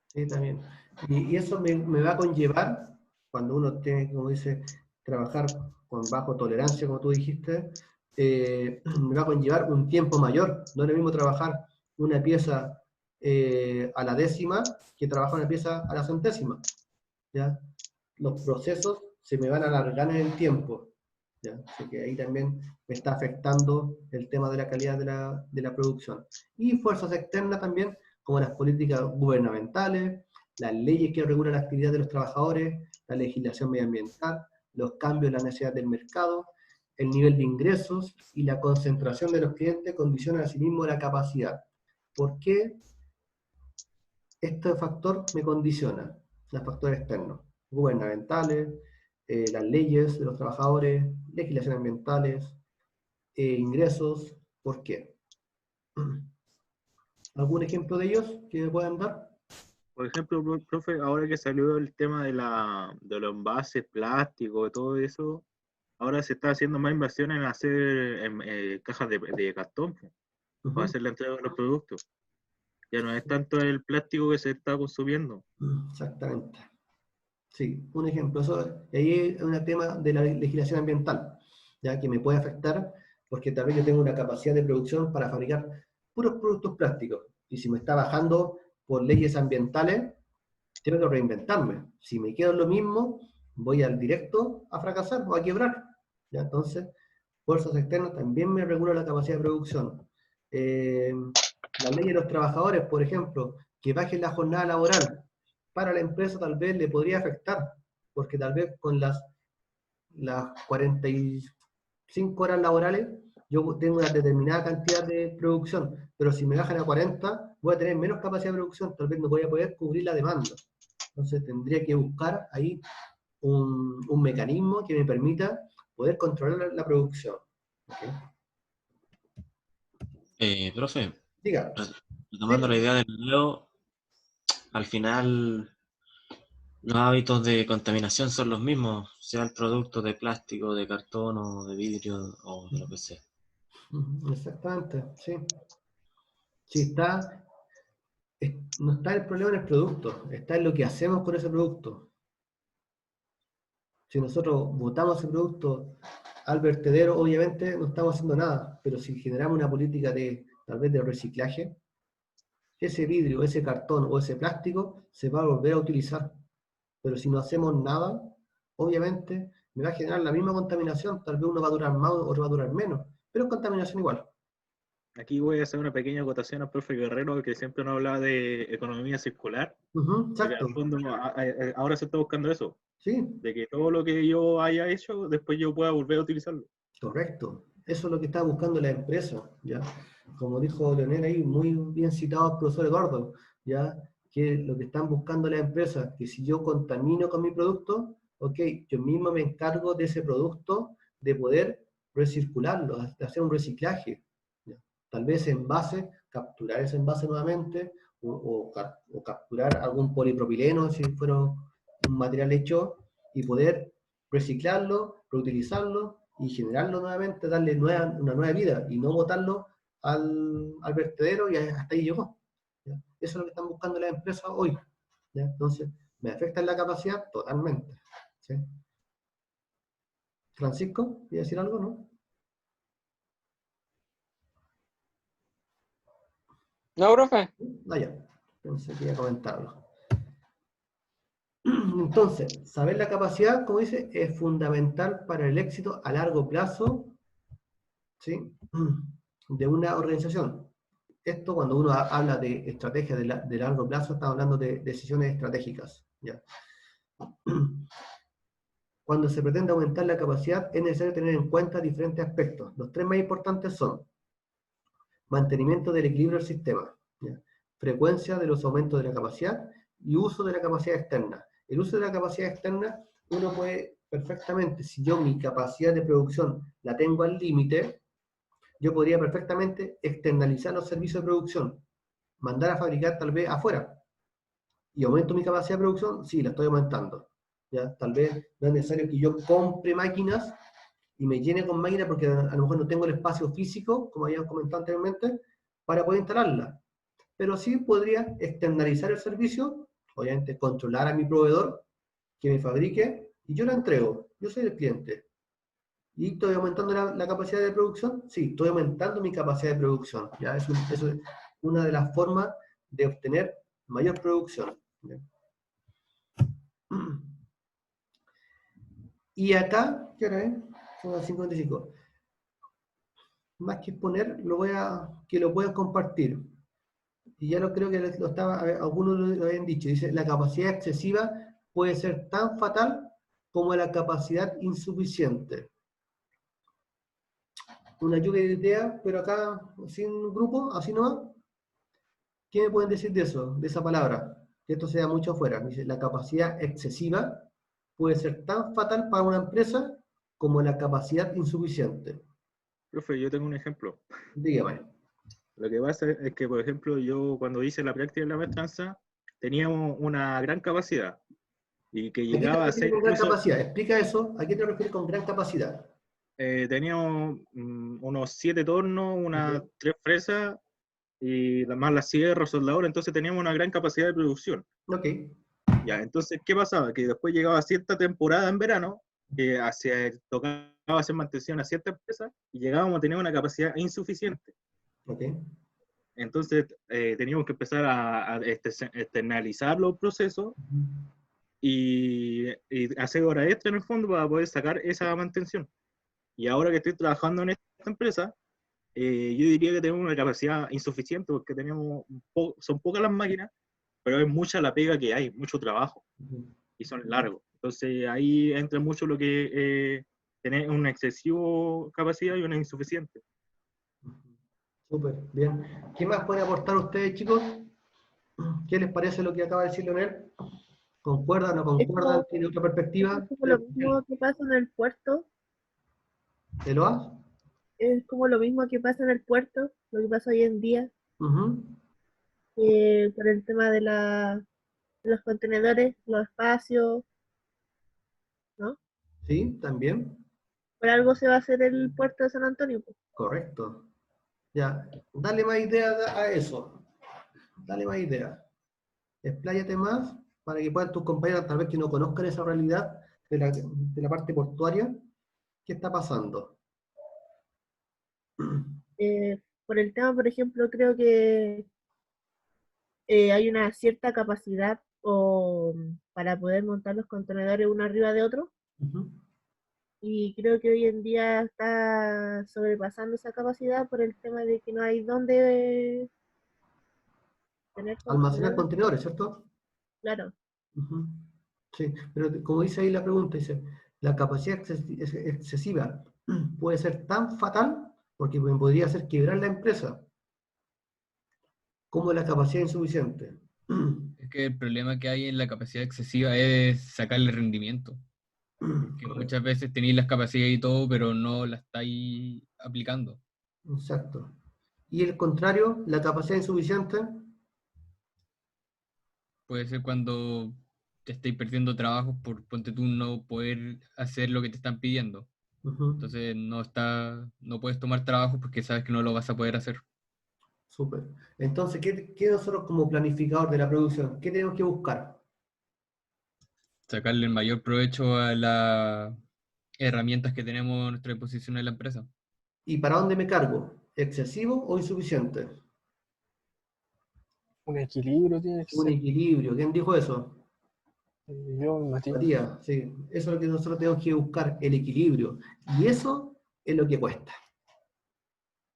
Sí, también. Y eso me va a conllevar, cuando uno tiene, como dice, trabajar con bajo tolerancia, como tú dijiste, me va a conllevar un tiempo mayor. No es lo mismo trabajar una pieza a la décima que trabajar una pieza a la centésima. ¿Ya? Los procesos se me van a alargar en el tiempo. ¿Ya? Así que ahí también me está afectando el tema de la calidad de la producción. Y fuerzas externas también, como las políticas gubernamentales, las leyes que regulan la actividad de los trabajadores, la legislación medioambiental, los cambios en la necesidad del mercado, el nivel de ingresos y la concentración de los clientes condicionan asimismo la capacidad. ¿Por qué este factor me condiciona? Los factores externos, gubernamentales, las leyes de los trabajadores, legislaciones ambientales, ingresos. ¿Por qué? ¿Algún ejemplo de ellos que me puedan dar? Por ejemplo, profe, ahora que salió el tema de los envases plásticos, todo eso, ahora se está haciendo más inversión en hacer cajas de cartón para hacer la entrega de los productos. Ya no es tanto el plástico que se está consumiendo. Exactamente. Sí, un ejemplo. Y ahí es un tema de la legislación ambiental, ya que me puede afectar porque tal vez yo tengo una capacidad de producción para fabricar puros productos plásticos. Y si me está bajando por leyes ambientales, tengo que reinventarme. Si me quedo en lo mismo, voy al directo a fracasar o a quebrar. ¿Ya? Entonces, fuerzas externas también me regula la capacidad de producción. La ley de los trabajadores, por ejemplo, que bajen la jornada laboral, para la empresa tal vez le podría afectar, porque tal vez con las 45 horas laborales yo tengo una determinada cantidad de producción, pero si me bajan a 40, voy a tener menos capacidad de producción, tal vez no voy a poder cubrir la demanda. Entonces tendría que buscar ahí un mecanismo que me permita poder controlar la producción. ¿Okay? Profe, Diga. retomando la idea del video, al final los hábitos de contaminación son los mismos, sea el producto de plástico, de cartón o de vidrio o de lo que sea. Exactamente, sí. Sí, no está el problema en el producto, está en lo que hacemos con ese producto. Si nosotros botamos ese producto al vertedero, obviamente no estamos haciendo nada, pero si generamos una política tal vez de reciclaje, ese vidrio, ese cartón o ese plástico se va a volver a utilizar. Pero si no hacemos nada, obviamente me va a generar la misma contaminación, tal vez uno va a durar más, otro va a durar menos, pero es contaminación igual. Aquí voy a hacer una pequeña acotación al profe Guerrero, que siempre nos habla de economía circular. Porque Exacto. al fondo ahora se está buscando eso. Sí. De que todo lo que yo haya hecho, después yo pueda volver a utilizarlo. Correcto. Eso es lo que está buscando la empresa, ¿ya? Como dijo Leonel ahí, muy bien citado el profesor Eduardo, ¿ya? Que lo que están buscando las empresas, que si yo contamino con mi producto, ok, yo mismo me encargo de ese producto, de poder recircularlo, de hacer un reciclaje. ¿Ya? Tal vez envase, capturar ese envase nuevamente, o capturar algún polipropileno, si fuera un material hecho, y poder reciclarlo, reutilizarlo, y generarlo nuevamente, darle una nueva vida, y no botarlo al vertedero y hasta ahí llegó. ¿Ya? Eso es lo que están buscando las empresas hoy. ¿Ya? Entonces, ¿me afecta en la capacidad? Totalmente. ¿Sí? Francisco, ¿quieres decir algo, no? No, profe. Ah, ya. Entonces, quería comentarlo. Entonces, saber la capacidad, como dice, es fundamental para el éxito a largo plazo, ¿sí? De una organización. Esto cuando uno habla de estrategias de largo plazo, estamos hablando de decisiones estratégicas. ¿Ya? Cuando se pretende aumentar la capacidad, es necesario tener en cuenta diferentes aspectos. Los tres más importantes son mantenimiento del equilibrio del sistema, ¿ya? Frecuencia de los aumentos de la capacidad y uso de la capacidad externa. El uso de la capacidad externa, uno puede perfectamente, si yo mi capacidad de producción la tengo al límite, yo podría perfectamente externalizar los servicios de producción, mandar a fabricar tal vez afuera. ¿Y aumento mi capacidad de producción? Sí, la estoy aumentando. ¿Ya? Tal vez no es necesario que yo compre máquinas y me llene con máquinas porque a lo mejor no tengo el espacio físico, como habíamos comentado anteriormente, para poder instalarla. Pero sí podría externalizar el servicio, obviamente controlar a mi proveedor, que me fabrique, y yo la entrego. Yo soy el cliente. ¿Y estoy aumentando la capacidad de producción? Sí, estoy aumentando mi capacidad de producción. ¿Ya? Eso es una de las formas de obtener mayor producción. ¿Ya? Y acá, ¿qué hora es? Son las 55. Más que exponer, que lo puedan compartir. Y ya lo creo que algunos lo habían dicho. Dice, la capacidad excesiva puede ser tan fatal como la capacidad insuficiente. Una lluvia de ideas, pero acá, sin grupo, así nomás. ¿Qué me pueden decir de eso, de esa palabra? Que esto sea mucho afuera. Dice, la capacidad excesiva puede ser tan fatal para una empresa como la capacidad insuficiente. Profe, yo tengo un ejemplo. Dígame. Lo que pasa es que, por ejemplo, yo cuando hice la práctica de la maestranza, teníamos una gran capacidad y que llegaba a ser con gran incluso... capacidad? Explica eso. ¿A qué te refieres con gran capacidad? teníamos unos 7 tornos, unas 3 fresas, y más las sierras, soldadores, entonces teníamos una gran capacidad de producción. Ok. Ya, entonces, ¿qué pasaba? Que después llegaba cierta temporada en verano, que tocaba hacer mantención a cierta empresa, y llegábamos a tener una capacidad insuficiente. Ok. Entonces, teníamos que empezar a externalizar los procesos y hacer horas extra en el fondo para poder sacar esa mantención. Y ahora que estoy trabajando en esta empresa, yo diría que tenemos una capacidad insuficiente porque son pocas las máquinas, pero es mucha la pega que hay, mucho trabajo, y son largos. Entonces ahí entra mucho lo que tener una excesiva capacidad y una insuficiente. Súper, bien. ¿Qué más pueden aportar ustedes, chicos? ¿Qué les parece lo que acaba de decir Leonel? ¿Concuerdan o no concuerdan? ¿Tiene otra perspectiva? Es como lo mismo que pasa en el puerto. ¿Eloa? Es como lo mismo que pasa en el puerto, lo que pasa hoy en día, Ujú. por el tema de los contenedores, los espacios, ¿no? Sí, también. Por algo se va a hacer el puerto de San Antonio, pues. Correcto. Ya, dale más ideas a eso. Dale más ideas. Expláyate más para que puedan tus compañeros, tal vez que no conozcan esa realidad de la parte portuaria, ¿qué está pasando? Por el tema, por ejemplo, creo que hay una cierta capacidad para poder montar los contenedores uno arriba de otro, Ujú. y creo que hoy en día está sobrepasando esa capacidad por el tema de que no hay dónde tener Almacenar contenedores. contenedores, ¿cierto? Claro, Ujú. Sí, pero como dice ahí la pregunta, dice, la capacidad excesiva puede ser tan fatal, porque podría hacer quebrar la empresa, como la capacidad insuficiente. Es que el problema que hay en la capacidad excesiva es sacarle rendimiento. Porque Correcto. muchas veces tenéis las capacidades y todo, pero no las estáis aplicando. Exacto. Y el contrario, la capacidad insuficiente, Puede ser cuando te estáis perdiendo trabajos por, ponte tú, no poder hacer lo que te están pidiendo. ujú, Entonces no puedes tomar trabajo porque sabes que no lo vas a poder hacer. súper. Entonces, ¿qué nosotros como planificador de la producción, qué tenemos que buscar? Sacarle el mayor provecho a las herramientas que tenemos a nuestra disposición en la empresa. ¿Y para dónde me cargo? ¿Excesivo o insuficiente? Un equilibrio tiene que Un ser. equilibrio. ¿Quién dijo eso? Yo, Matías. Matías, sí. Eso es lo que nosotros tenemos que buscar, el equilibrio. Y eso es lo que cuesta.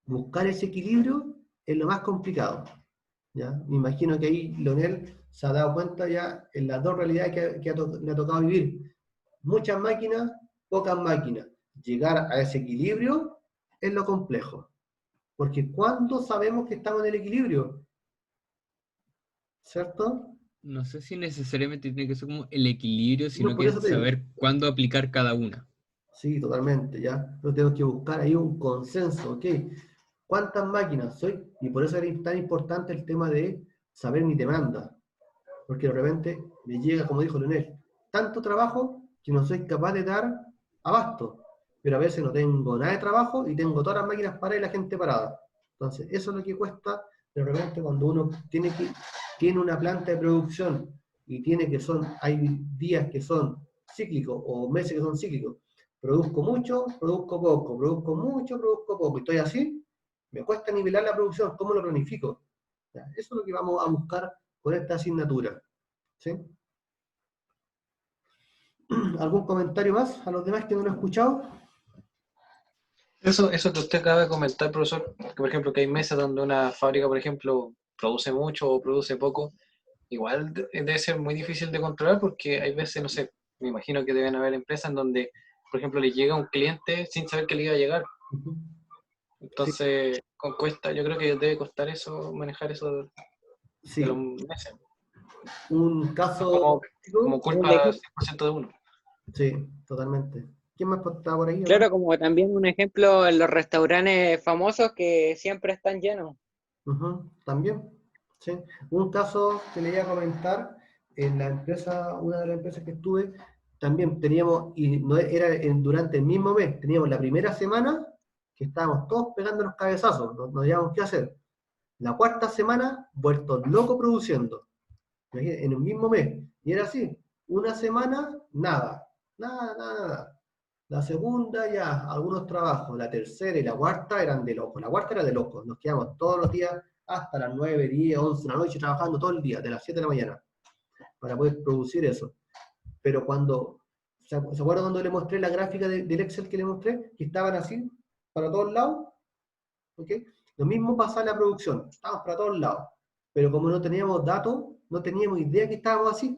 Buscar ese equilibrio es lo más complicado. ¿Ya? Me imagino que ahí Leonel se ha dado cuenta ya en las dos realidades que le ha tocado vivir. Muchas máquinas, pocas máquinas. Llegar a ese equilibrio es lo complejo. Porque ¿cuándo sabemos que estamos en el equilibrio? ¿Cierto? No sé si necesariamente tiene que ser como el equilibrio, No, sino por que eso es te digo. saber cuándo aplicar cada una. Sí, totalmente, ¿ya? Pero tengo que buscar ahí un consenso, ¿ok? ¿Cuántas máquinas soy? Y por eso es tan importante el tema de saber mi demanda. Porque de repente me llega, como dijo Leonel, tanto trabajo que no soy capaz de dar abasto. Pero a veces no tengo nada de trabajo y tengo todas las máquinas paradas y la gente parada. Entonces, eso es lo que cuesta de repente cuando uno tiene una planta de producción y hay días que son cíclicos o meses que son cíclicos. Produzco mucho, produzco poco, produzco mucho, produzco poco. Y estoy así, me cuesta nivelar la producción. ¿Cómo lo planifico? Ya, eso es lo que vamos a buscar con esta asignatura. ¿Sí? ¿Algún comentario más a los demás que no lo he escuchado? Eso que usted acaba de comentar, profesor, que por ejemplo que hay meses donde una fábrica, por ejemplo, produce mucho o produce poco, igual debe ser muy difícil de controlar porque hay veces, no sé, me imagino que deben haber empresas en donde, por ejemplo, le llega un cliente sin saber que le iba a llegar. Entonces, cuesta, yo creo que debe costar eso, manejar eso de Sí, los meses. un caso Como culpa 100% de uno. Sí, totalmente. ¿Quién más está por ahí? Claro, como también un ejemplo en los restaurantes famosos que siempre están llenos. También, sí. Un caso que le iba a comentar, en la empresa, una de las empresas que estuve, también teníamos, y no era durante el mismo mes, teníamos la primera semana que estábamos todos pegando los cabezazos, no sabíamos qué hacer. La cuarta semana, vueltos locos produciendo, en el mismo mes. Y era así, una semana, nada. La segunda ya, algunos trabajos, la tercera y la cuarta eran de locos. La cuarta era de locos, nos quedamos todos los días hasta las 9, 10, 11 de la noche trabajando todo el día, de las 7 de la mañana, para poder producir eso. Pero cuando, ¿se acuerdan cuando le mostré la gráfica del Excel que le mostré? Que estaban así, para todos lados. ¿Ok? Lo mismo pasa en la producción, estábamos para todos lados. Pero como no teníamos datos, no teníamos idea que estábamos así.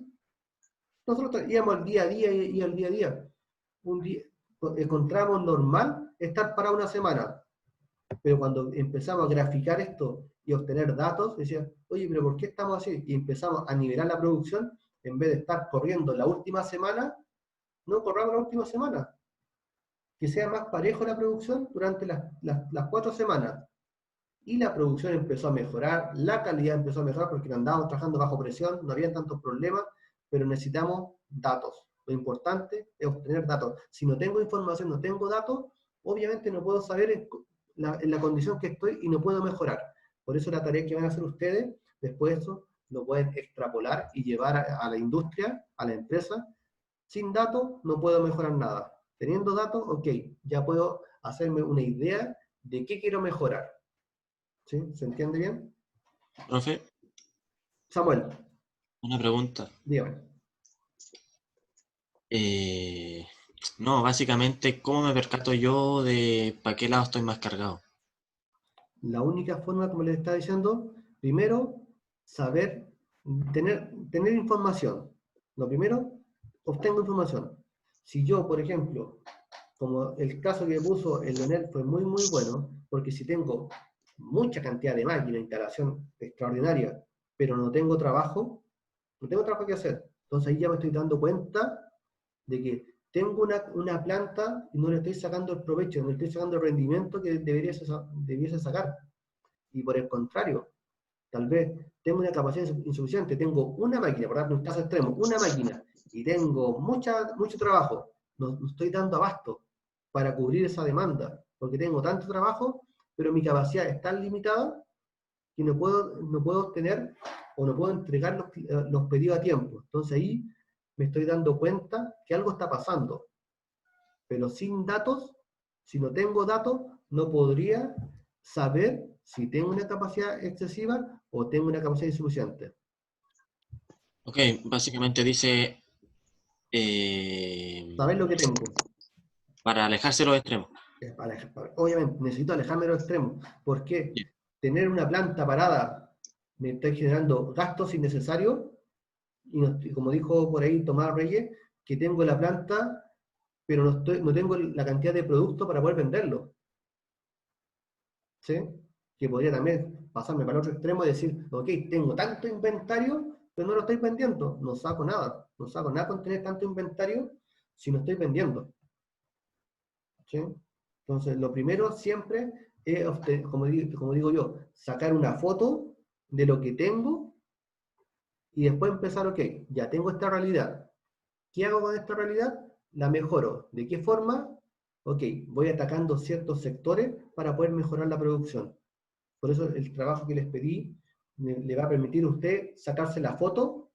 Nosotros íbamos al día a día y al día a día. Un día encontramos normal estar para una semana. Pero cuando empezamos a graficar esto y obtener datos, decía, oye, pero ¿por qué estamos así? Y empezamos a nivelar la producción, en vez de estar corriendo la última semana, no corramos la última semana. Que sea más parejo la producción durante las 4 semanas. Y la producción empezó a mejorar, la calidad empezó a mejorar porque andábamos trabajando bajo presión, no había tantos problemas, pero necesitamos datos. Lo importante es obtener datos. Si no tengo información, no tengo datos, obviamente no puedo saber en la condición que estoy y no puedo mejorar. Por eso la tarea que van a hacer ustedes, después de eso, lo pueden extrapolar y llevar a la industria, a la empresa. Sin datos no puedo mejorar nada. Teniendo datos, ok, ya puedo hacerme una idea de qué quiero mejorar. ¿Sí? ¿Se entiende bien? Profe, Samuel, una pregunta. dígame. No, básicamente, ¿cómo me percato yo de para qué lado estoy más cargado? La única forma, como les estaba diciendo, primero, saber, tener información. Lo primero, obtengo información. Si yo, por ejemplo, como el caso que puso el Leonel fue muy, muy bueno, porque si tengo mucha cantidad de máquinas, instalación extraordinaria, pero no tengo trabajo que hacer. Entonces ahí ya me estoy dando cuenta de que tengo una planta y no le estoy sacando el provecho, no le estoy sacando el rendimiento que debiese sacar. Y por el contrario, tal vez tengo una capacidad insuficiente, tengo una máquina, por ejemplo, en un caso extremo, una máquina, y tengo mucho trabajo, no estoy dando abasto para cubrir esa demanda, porque tengo tanto trabajo, pero mi capacidad es tan limitada que no puedo obtener o no puedo entregar los pedidos a tiempo. Entonces ahí me estoy dando cuenta que algo está pasando. Pero sin datos, si no tengo datos, no podría saber si tengo una capacidad excesiva o tengo una capacidad insuficiente. Ok, básicamente dice... Saber lo que tengo. Para alejarse de los extremos. Obviamente, necesito alejarme de los extremos. ¿Por qué? Bien. Tener una planta parada me está generando gastos innecesarios, y como dijo por ahí Tomás Reyes, que tengo la planta, pero no tengo la cantidad de producto para poder venderlo. ¿Sí? Que podría también pasarme para el otro extremo y decir, ok, tengo tanto inventario, pero no lo estoy vendiendo. No saco nada con tener tanto inventario si no estoy vendiendo. ¿Sí? Entonces, lo primero siempre es, como digo yo, sacar una foto de lo que tengo y después empezar, ok, ya tengo esta realidad. ¿Qué hago con esta realidad? La mejoro. ¿De qué forma? Ok, voy atacando ciertos sectores para poder mejorar la producción. Por eso el trabajo que les pedí le va a permitir a usted sacarse la foto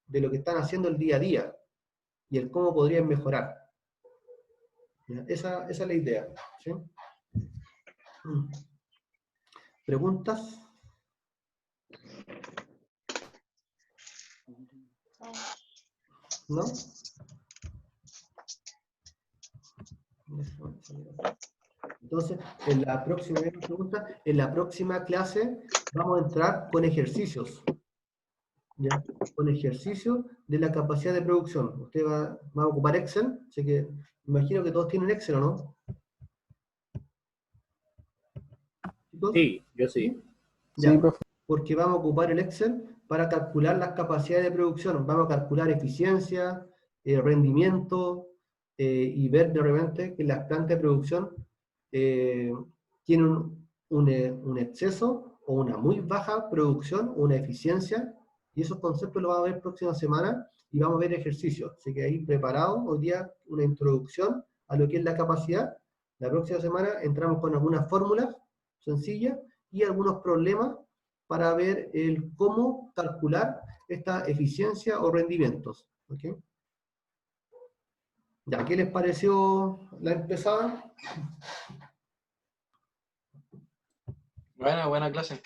de lo que están haciendo el día a día y el cómo podrían mejorar. Esa es la idea. ¿Sí? ¿Preguntas? ¿No? Entonces, en la próxima clase vamos a entrar con ejercicios. ¿Ya? Con ejercicios de la capacidad de producción. Usted va a ocupar Excel, así que me imagino que todos tienen Excel, ¿o no? ¿Chicos? Sí, yo sí. Ya, Sí, profe. porque vamos a ocupar el Excel para calcular las capacidades de producción. Vamos a calcular eficiencia, rendimiento, y ver de repente que las plantas de producción tienen un exceso o una muy baja producción, una eficiencia Y esos conceptos los vamos a ver próxima semana y vamos a ver ejercicios. Así que ahí preparado, hoy día una introducción a lo que es la capacidad. La próxima semana entramos con algunas fórmulas sencillas y algunos problemas para ver el cómo calcular esta eficiencia o rendimientos. ¿Okay? Ya, ¿qué les pareció la empezada? Buena clase.